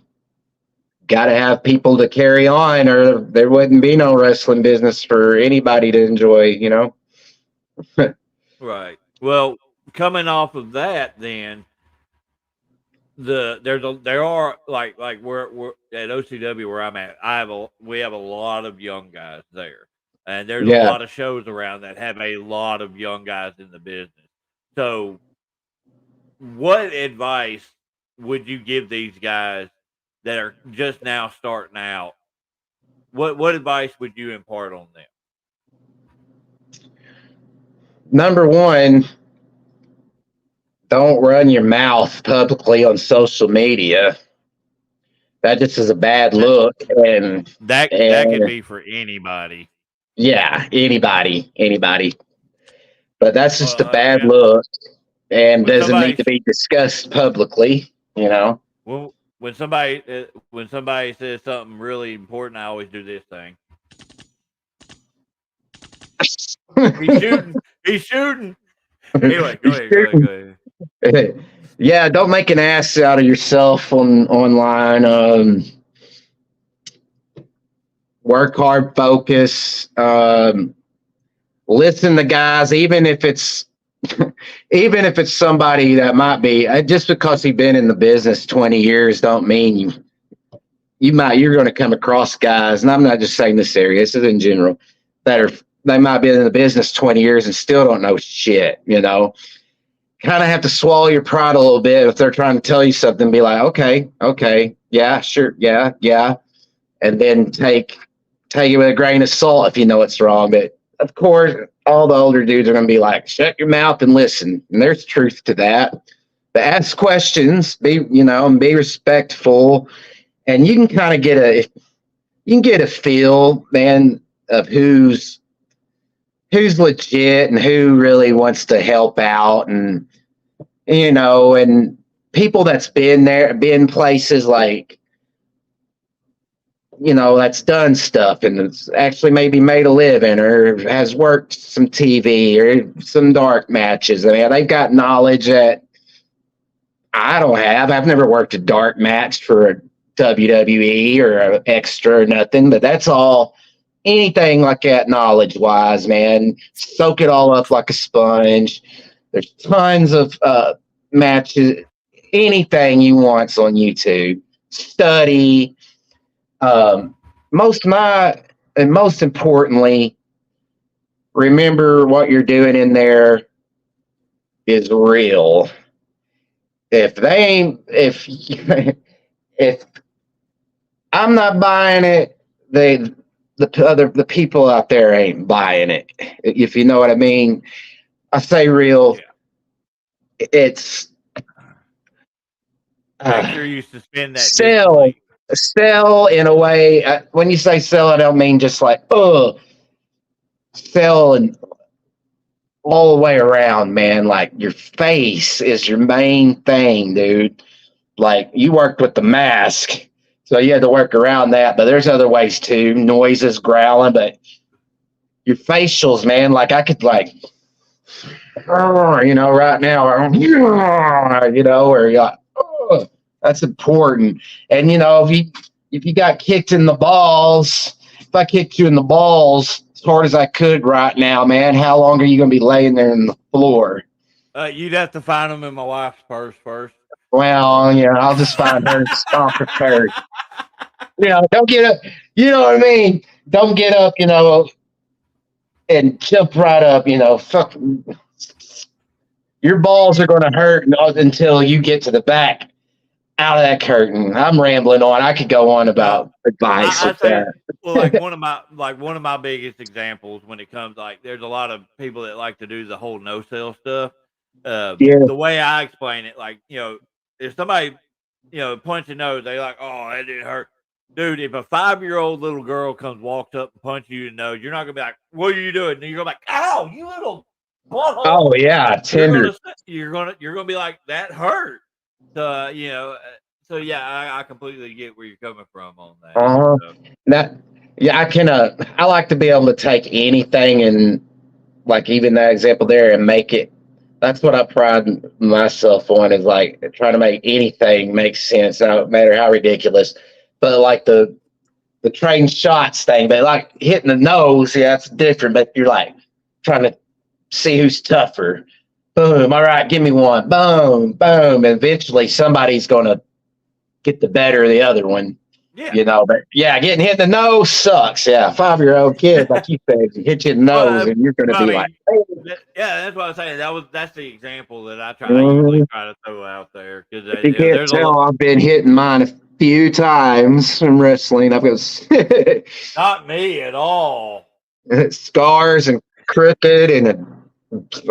Speaker 2: people to carry on, or there wouldn't be no wrestling business for anybody to enjoy.
Speaker 1: Right. Well, coming off of that, then there are like we're at OCW where I'm at. We have a lot of young guys there, and there's a
Speaker 2: Yeah.
Speaker 1: lot of shows around that have a lot of young guys in the business. So, what advice would you give these guys that are just now starting out? What advice would you impart on them?
Speaker 2: Number one, don't run your mouth publicly on social media. That just is a bad look, and
Speaker 1: That could be for anybody.
Speaker 2: yeah, anybody. But that's just a bad
Speaker 1: Yeah.
Speaker 2: look, and
Speaker 1: When
Speaker 2: doesn't need
Speaker 1: somebody
Speaker 2: to be discussed publicly.
Speaker 1: Well, when somebody says something really important, I always do this thing. He's shooting. He's shooting. Anyway, go ahead.
Speaker 2: Yeah, don't make an ass out of yourself online. Work hard, focus. Listen to guys, even if it's somebody that might be just because he's been in the business 20 years, don't mean you're going to come across guys, and I'm not just saying this area, this is in general, they might be in the business 20 years and still don't know shit. Kind of have to swallow your pride a little bit. If they're trying to tell you something, be like, okay, yeah, sure, yeah, and then take it with a grain of salt if you know it's wrong. But of course, all the older dudes are going to be like, shut your mouth and listen. And there's truth to that. But ask questions, and be respectful, and you can kind of get a feel, man, of who's legit and who really wants to help out, and and people that's been places like, that's done stuff and it's actually maybe made a living or has worked some TV or some dark matches. I mean, they've got knowledge that I don't have. I've never worked a dark match for a WWE or an extra or nothing, but that's all. Anything like that, knowledge wise, man, soak it all up like a sponge. There's tons of matches, anything you want's on YouTube. Study. Most importantly, remember what you're doing in there is real. If I'm not buying it, the people out there ain't buying it. If you know what I mean. I say real.
Speaker 1: Yeah.
Speaker 2: It's
Speaker 1: make sure you suspend that
Speaker 2: sell in a way. When you say sell, I don't mean just like sell and all the way around, man. Like your face is your main thing, dude. Like you worked with the mask, so you had to work around that. But there's other ways too. Noises, growling, but your facials, man. Like I could like, right now, or you're like, oh, that's important. And if you got kicked in the balls, if I kicked you in the balls as hard as I could right now, man, how long are you going to be laying there on the floor?
Speaker 1: You'd have to find them in my wife's purse first.
Speaker 2: Well, I'll just find her and stomp her first. Don't get up. You know what I mean? Don't get up, and jump right up. Fuck. Your balls are going to hurt until you get to the back. out of that curtain. I'm rambling on. I could go on
Speaker 1: No,
Speaker 2: about advice
Speaker 1: I
Speaker 2: with
Speaker 1: say, well, like
Speaker 2: that.
Speaker 1: one of my biggest examples when it comes like there's a lot of people that like to do the whole no sell stuff.
Speaker 2: Yeah.
Speaker 1: The way I explain it, like if somebody punch a nose, they like, oh, that didn't hurt, dude. If a 5-year-old little girl comes walks up and punches you in the nose, you're not gonna be like, what are you doing? And you're gonna be like, ow, you little
Speaker 2: Oh
Speaker 1: butthole.
Speaker 2: yeah,
Speaker 1: You're
Speaker 2: tender.
Speaker 1: gonna you're gonna be like that hurt. So so yeah, I completely get where you're coming from on that.
Speaker 2: Uh-huh.
Speaker 1: So.
Speaker 2: That yeah, I can I like to be able to take anything and like even that example there and make it. That's what I pride myself on is like trying to make anything make sense, no matter how ridiculous. But like the train shots thing, but like hitting the nose, yeah, that's different. But you're like trying to see who's tougher. Boom. All right, give me one. Boom, boom. And eventually somebody's gonna get the better of the other one.
Speaker 1: Yeah.
Speaker 2: You know, but yeah, getting hit in the nose sucks. Yeah, 5-year-old kid, like you said, hit you in the
Speaker 1: Well,
Speaker 2: nose, and you're going to
Speaker 1: but I
Speaker 2: be like,
Speaker 1: mean, yeah, that's what I'm saying. That's the example that I usually
Speaker 2: mhm.
Speaker 1: try to throw out there because
Speaker 2: If you can't
Speaker 1: there's a lot.
Speaker 2: tell, I've been hitting mine a few times in wrestling. I've got
Speaker 1: Not me at all.
Speaker 2: scars and crooked, and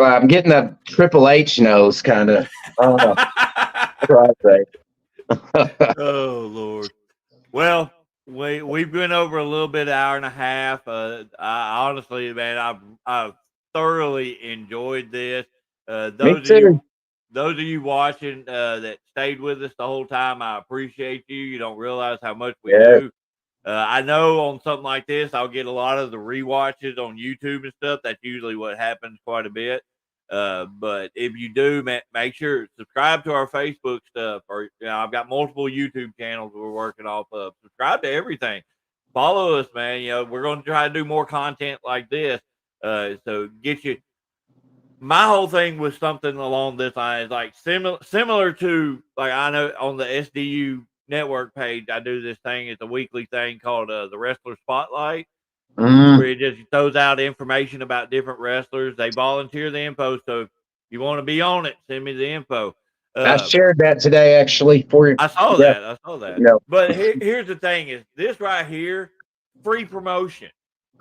Speaker 2: I'm getting a Triple H nose kind of. Oh, that's right.
Speaker 1: Oh Lord. Well, we've been over a little bit, hour and a half. I honestly, man, I've thoroughly enjoyed this. Uh,
Speaker 2: Me
Speaker 1: those of
Speaker 2: too.
Speaker 1: you, those of you watching that stayed with us the whole time, I appreciate you. You don't realize how much we
Speaker 2: Yeah.
Speaker 1: do. I know on something like this, I'll get a lot of the rewatches on YouTube and stuff. That's usually what happens quite a bit. But if you do, make sure subscribe to our Facebook stuff, or I've got multiple YouTube channels we're working off of. Subscribe to everything. Follow us, man. We're going to try to do more content like this. So get you. My whole thing was something along this line is like similar to like I know on the SDU network page I do this thing. It's a weekly thing called the Wrestler Spotlight where
Speaker 2: Mm.
Speaker 1: it just throws out information about different wrestlers. They volunteer the info, so if you want to be on it, send me the info.
Speaker 2: I
Speaker 1: Uh,
Speaker 2: shared that today actually for you.
Speaker 1: I saw
Speaker 2: Yeah.
Speaker 1: that. I saw that.
Speaker 2: You know.
Speaker 1: But here's the thing: is this right here free promotion?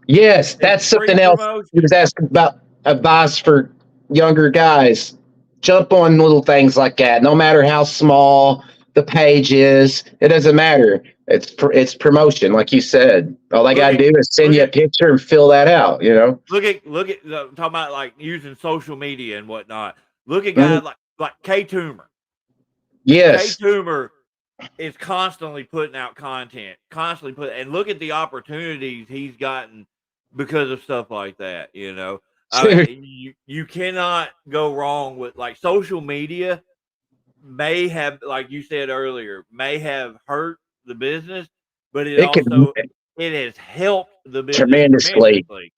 Speaker 2: Yes,
Speaker 1: It's
Speaker 2: that's
Speaker 1: free
Speaker 2: something else. He
Speaker 1: promotion.
Speaker 2: was asking about advice for younger guys. Jump on little things like that. No matter how small the page is, it doesn't matter. It's promotion, like you said. All they
Speaker 1: Look
Speaker 2: got to
Speaker 1: at
Speaker 2: do is send
Speaker 1: look
Speaker 2: you a
Speaker 1: at
Speaker 2: picture and fill that out. You know.
Speaker 1: look at talking about like using social media and whatnot. Look at
Speaker 2: Mhm.
Speaker 1: guys like K Toomer. K
Speaker 2: Yes.
Speaker 1: Toomer is constantly putting out content, constantly and look at the opportunities he's gotten because of stuff like that. You cannot go wrong with like social media may have, like you said earlier, may have hurt the business, but
Speaker 2: It could
Speaker 1: it has helped the business
Speaker 2: tremendously.
Speaker 1: tremendously.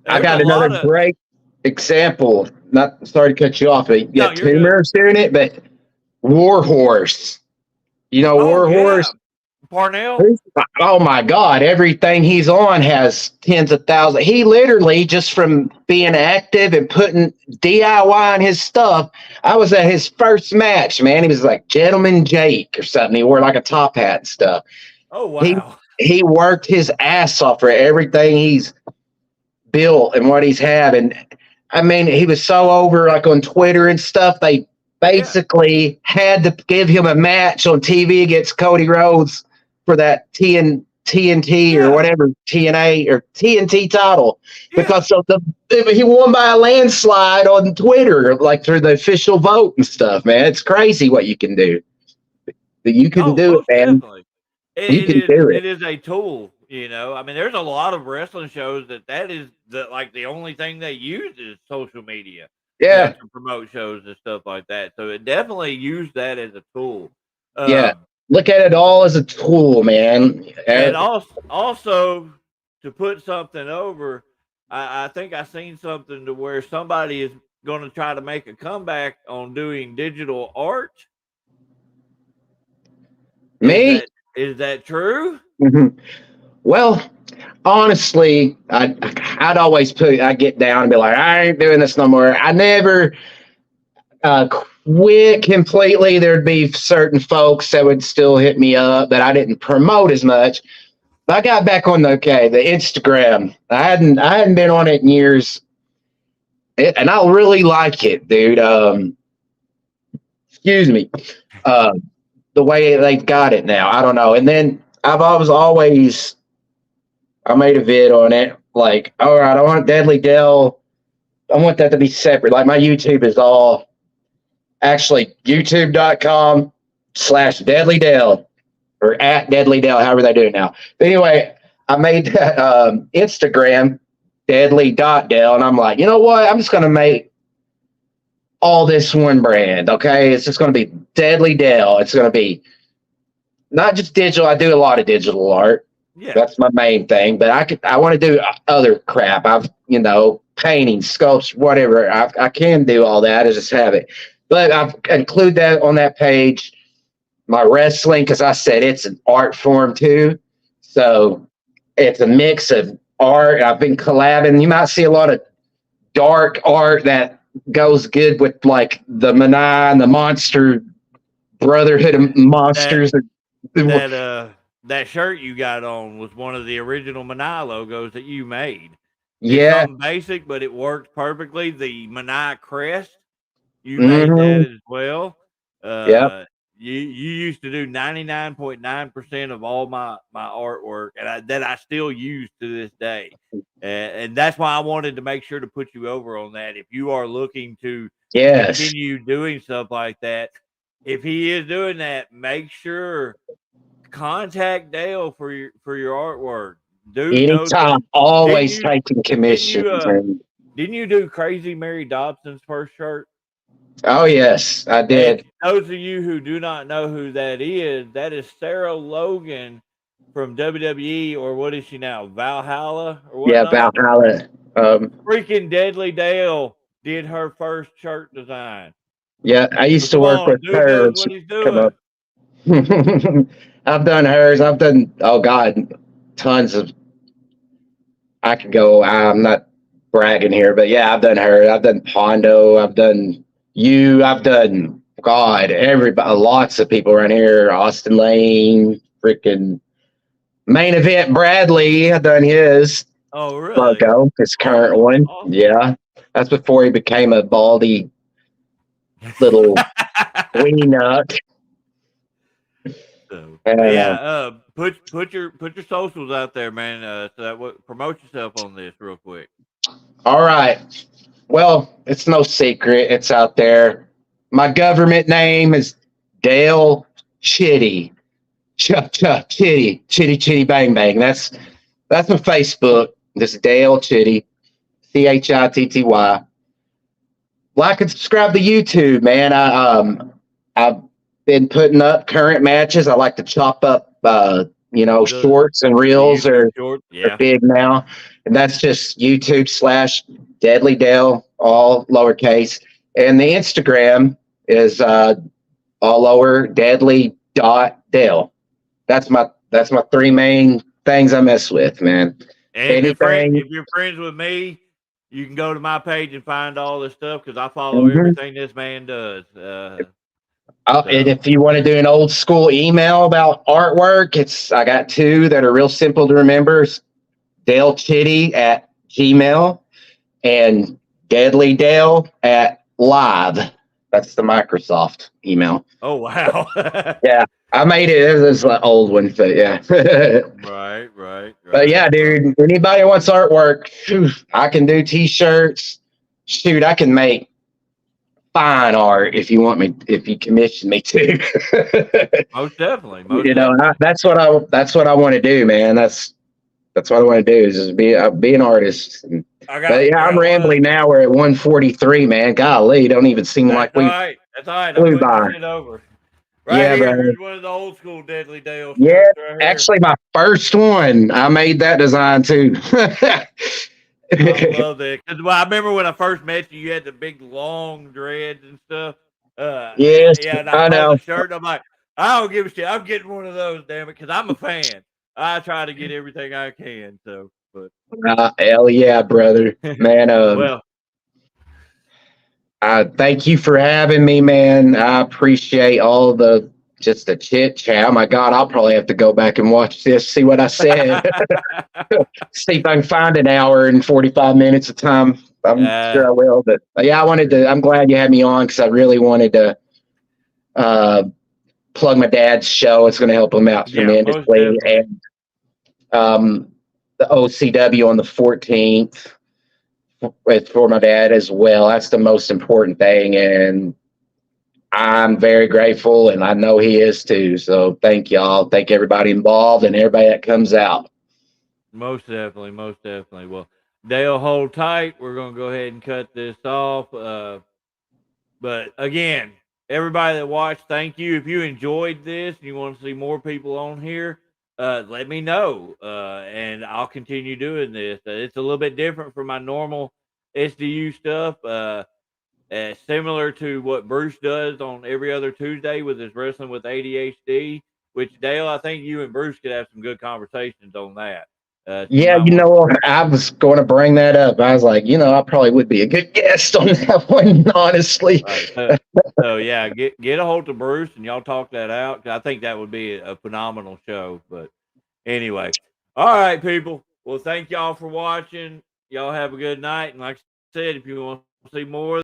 Speaker 2: I
Speaker 1: There's a
Speaker 2: got another
Speaker 1: lot of
Speaker 2: great example. Not sorry to cut you off. But
Speaker 1: no,
Speaker 2: yeah,
Speaker 1: you're good.
Speaker 2: Tumor's doing it, but Warhorse. You know
Speaker 1: Oh yeah,
Speaker 2: Warhorse?
Speaker 1: Parnell.
Speaker 2: Oh my God! Everything he's on has tens of thousands. He literally just from being active and putting DIY on his stuff. I was at his first match, man. He was like Gentleman Jake or something. He wore like a top hat and stuff.
Speaker 1: Oh
Speaker 2: He
Speaker 1: wow.
Speaker 2: he worked his ass off for everything he's built and what he's had. And I mean, he was so over like on Twitter and stuff. They
Speaker 1: Yeah.
Speaker 2: basically had to give him a match on TV against Cody Rhodes for that TNT or
Speaker 1: Yeah.
Speaker 2: whatever TNA or TNT title
Speaker 1: Yeah.
Speaker 2: because of he won by a landslide on Twitter, like through the official vote and stuff. Man, it's crazy what you can do. But you can
Speaker 1: Oh,
Speaker 2: do it,
Speaker 1: most
Speaker 2: man.
Speaker 1: definitely.
Speaker 2: You
Speaker 1: It
Speaker 2: can
Speaker 1: is
Speaker 2: do it.
Speaker 1: it is a tool. I mean, there's a lot of wrestling shows that is the only thing they use is social media,
Speaker 2: Yeah,
Speaker 1: to promote shows and stuff like that. So it definitely use that as a tool.
Speaker 2: yeah.
Speaker 1: Um,
Speaker 2: Look at it all as a tool, man.
Speaker 1: and also to put something over, I think I seen something to where somebody is going to try to make a comeback on doing digital art. Is
Speaker 2: Me?
Speaker 1: that true?
Speaker 2: Mhm. Well, honestly, I'd always I get down and be like, I ain't doing this no more. I never went completely. There'd be certain folks that would still hit me up that I didn't promote as much. But I got back on the Instagram. I hadn't been on it in years, and I really like it, dude. Excuse me. Uh, the way they've got it now, I don't know. And then I made a vid on it. Like, all right, I want Deadly Dell. I want that to be separate. Like my YouTube is all actually youtube.com/Deadly Dell or at Deadly Dell, however they do it now. But anyway, I made that Instagram Deadly.Dell, and I'm like, you know what? I'm just gonna make all this one brand. Okay, it's just gonna be Deadly Dell. It's gonna be not just digital. I do a lot of digital art.
Speaker 1: Yeah.
Speaker 2: That's my main thing. But I want to do other crap. I've painting, sculpture, whatever. I can do all that. I just have it. But I've include that on that page. My wrestling, because I said it's an art form too. So it's a mix of art. I've been collabing. You might see a lot of dark art that goes good with like the Manai and the Monster Brotherhood of Monsters.
Speaker 1: That shirt you got on was one of the original Manai logos that you made. It's
Speaker 2: Yeah.
Speaker 1: something basic, but it worked perfectly. The Manai crest, you made that
Speaker 2: Mm-hmm.
Speaker 1: as well.
Speaker 2: Yep.
Speaker 1: You used to do 99.9% of all my artwork, and that I still use to this day. And that's why I wanted to make sure to put you over on that. If you are looking to
Speaker 2: Yes.
Speaker 1: continue doing stuff like that, if he is doing that, make sure contact Dale for your artwork. Dude knows what
Speaker 2: Anytime,
Speaker 1: it.
Speaker 2: always taking commissions.
Speaker 1: Didn't you do Crazy Mary Dobson's first shirt?
Speaker 2: Oh yes, I
Speaker 1: And
Speaker 2: did.
Speaker 1: those of you who do not know who that is Sarah Logan from WWE, or what is she now? Valhalla or
Speaker 2: Yeah,
Speaker 1: whatnot?
Speaker 2: Valhalla.
Speaker 1: Freaking Deadly Dale did her first shirt design.
Speaker 2: Yeah, I
Speaker 1: So
Speaker 2: used to
Speaker 1: come
Speaker 2: work
Speaker 1: on,
Speaker 2: with
Speaker 1: dude
Speaker 2: her.
Speaker 1: knows
Speaker 2: And
Speaker 1: what
Speaker 2: she
Speaker 1: he's
Speaker 2: come
Speaker 1: doing.
Speaker 2: up. I've done hers. I've done, oh God, tons of. I could go. I'm not bragging here, but yeah, I've done her. I've done Pondo. I've done you. I've done God. Everybody. Lots of people around here. Austin Lane. Freaking main event. Bradley. I've done his
Speaker 1: Oh, really?
Speaker 2: logo. His current
Speaker 1: Awesome.
Speaker 2: one.
Speaker 1: Awesome.
Speaker 2: Yeah, that's before he became a baldy little weenie nut.
Speaker 1: So, but
Speaker 2: Uh,
Speaker 1: yeah, put your socials out there, man. So that promote yourself on this real quick.
Speaker 2: all right. Well, it's no secret. It's out there. My government name is Dale Chitty. Chitty. Chitty Chitty Bang Bang. That's my Facebook. This is Dale Chitty. Chitty. Like and subscribe to YouTube, man. I've been putting up current matches. I like to chop up
Speaker 1: The
Speaker 2: shorts and
Speaker 1: the
Speaker 2: reels
Speaker 1: YouTube
Speaker 2: are
Speaker 1: short, yeah.
Speaker 2: big now. And that's just YouTube/Deadly Dale, all lowercase. And the Instagram is all lower Deadly.Dale. That's my three main things I mess with, man.
Speaker 1: And
Speaker 2: Anything.
Speaker 1: if you're friends with me, you can go to my page and find all this stuff because I follow
Speaker 2: Mhm.
Speaker 1: everything this man does.
Speaker 2: And
Speaker 1: So
Speaker 2: if you want to do an old school email about artwork, I got two that are real simple to remember. Dale Chitty at Gmail and Deadly Dale at Live. That's the Microsoft email.
Speaker 1: oh wow.
Speaker 2: Yeah, I made it. It was an old one, but yeah. But
Speaker 1: Right.
Speaker 2: yeah, dude, anybody wants artwork, I can do t-shirts. Shoot, I can make fine art if you want me, if you commission me to.
Speaker 1: Most definitely. Most
Speaker 2: You know,
Speaker 1: definitely.
Speaker 2: that's what I want to do, man. That's what I want to do is just be an artist. But yeah,
Speaker 1: I
Speaker 2: I'm
Speaker 1: got one of the,
Speaker 2: rambling now. We're at 143, man. Golly, don't even seem like
Speaker 1: that's all
Speaker 2: we
Speaker 1: right. That's all right. I'm
Speaker 2: flew
Speaker 1: putting your
Speaker 2: by.
Speaker 1: shit over. Right
Speaker 2: Yeah,
Speaker 1: here.
Speaker 2: brother.
Speaker 1: Here's one of the old school Deadly Dale
Speaker 2: Yeah,
Speaker 1: shirts right here.
Speaker 2: actually, my first one, I made that design too.
Speaker 1: I love that because I remember when I first met you, you had the big long dreads and stuff.
Speaker 2: Yes,
Speaker 1: Yeah, and I
Speaker 2: I
Speaker 1: saw the
Speaker 2: know.
Speaker 1: shirt. And I'm like, I don't give a shit. I'm getting one of those, damn it, because I'm a fan. I try to get everything I can. So, but
Speaker 2: Hell yeah, brother, man.
Speaker 1: well,
Speaker 2: Thank you for having me, man. I appreciate all just the chit chat. Oh my God, I'll probably have to go back and watch this, see what I said, see if I can find an hour and 45 minutes of time. I'm sure I will. But yeah, I'm glad you had me on because I really wanted to uh, plug my dad's show. It's going to help him out
Speaker 1: Yeah, most
Speaker 2: tremendously.
Speaker 1: definitely.
Speaker 2: And the OCW on the 14th. It's for my dad as well. That's the most important thing. And I'm very grateful, and I know he is too. So thank y'all. Thank everybody involved and everybody that comes out.
Speaker 1: Most definitely, most definitely. Well, Dale, hold tight. We're gonna go ahead and cut this off. But again, everybody that watched, thank you. If you enjoyed this and you want to see more people on here, let me know, and I'll continue doing this. It's a little bit different from my normal SDU stuff. Similar to what Bruce does on every other Tuesday with his wrestling with ADHD. Which Dale, I think you and Bruce could have some good conversations on that. So you
Speaker 2: Yeah,
Speaker 1: might want.
Speaker 2: I was going to bring that up. I was like, I probably would be a good guest on that one, honestly.
Speaker 1: Right. So yeah, get a hold of Bruce and y'all talk that out. 'Cause I think that would be a phenomenal show. But anyway, all right, people. Well, thank y'all for watching. Y'all have a good night. And like I said, if you want to see more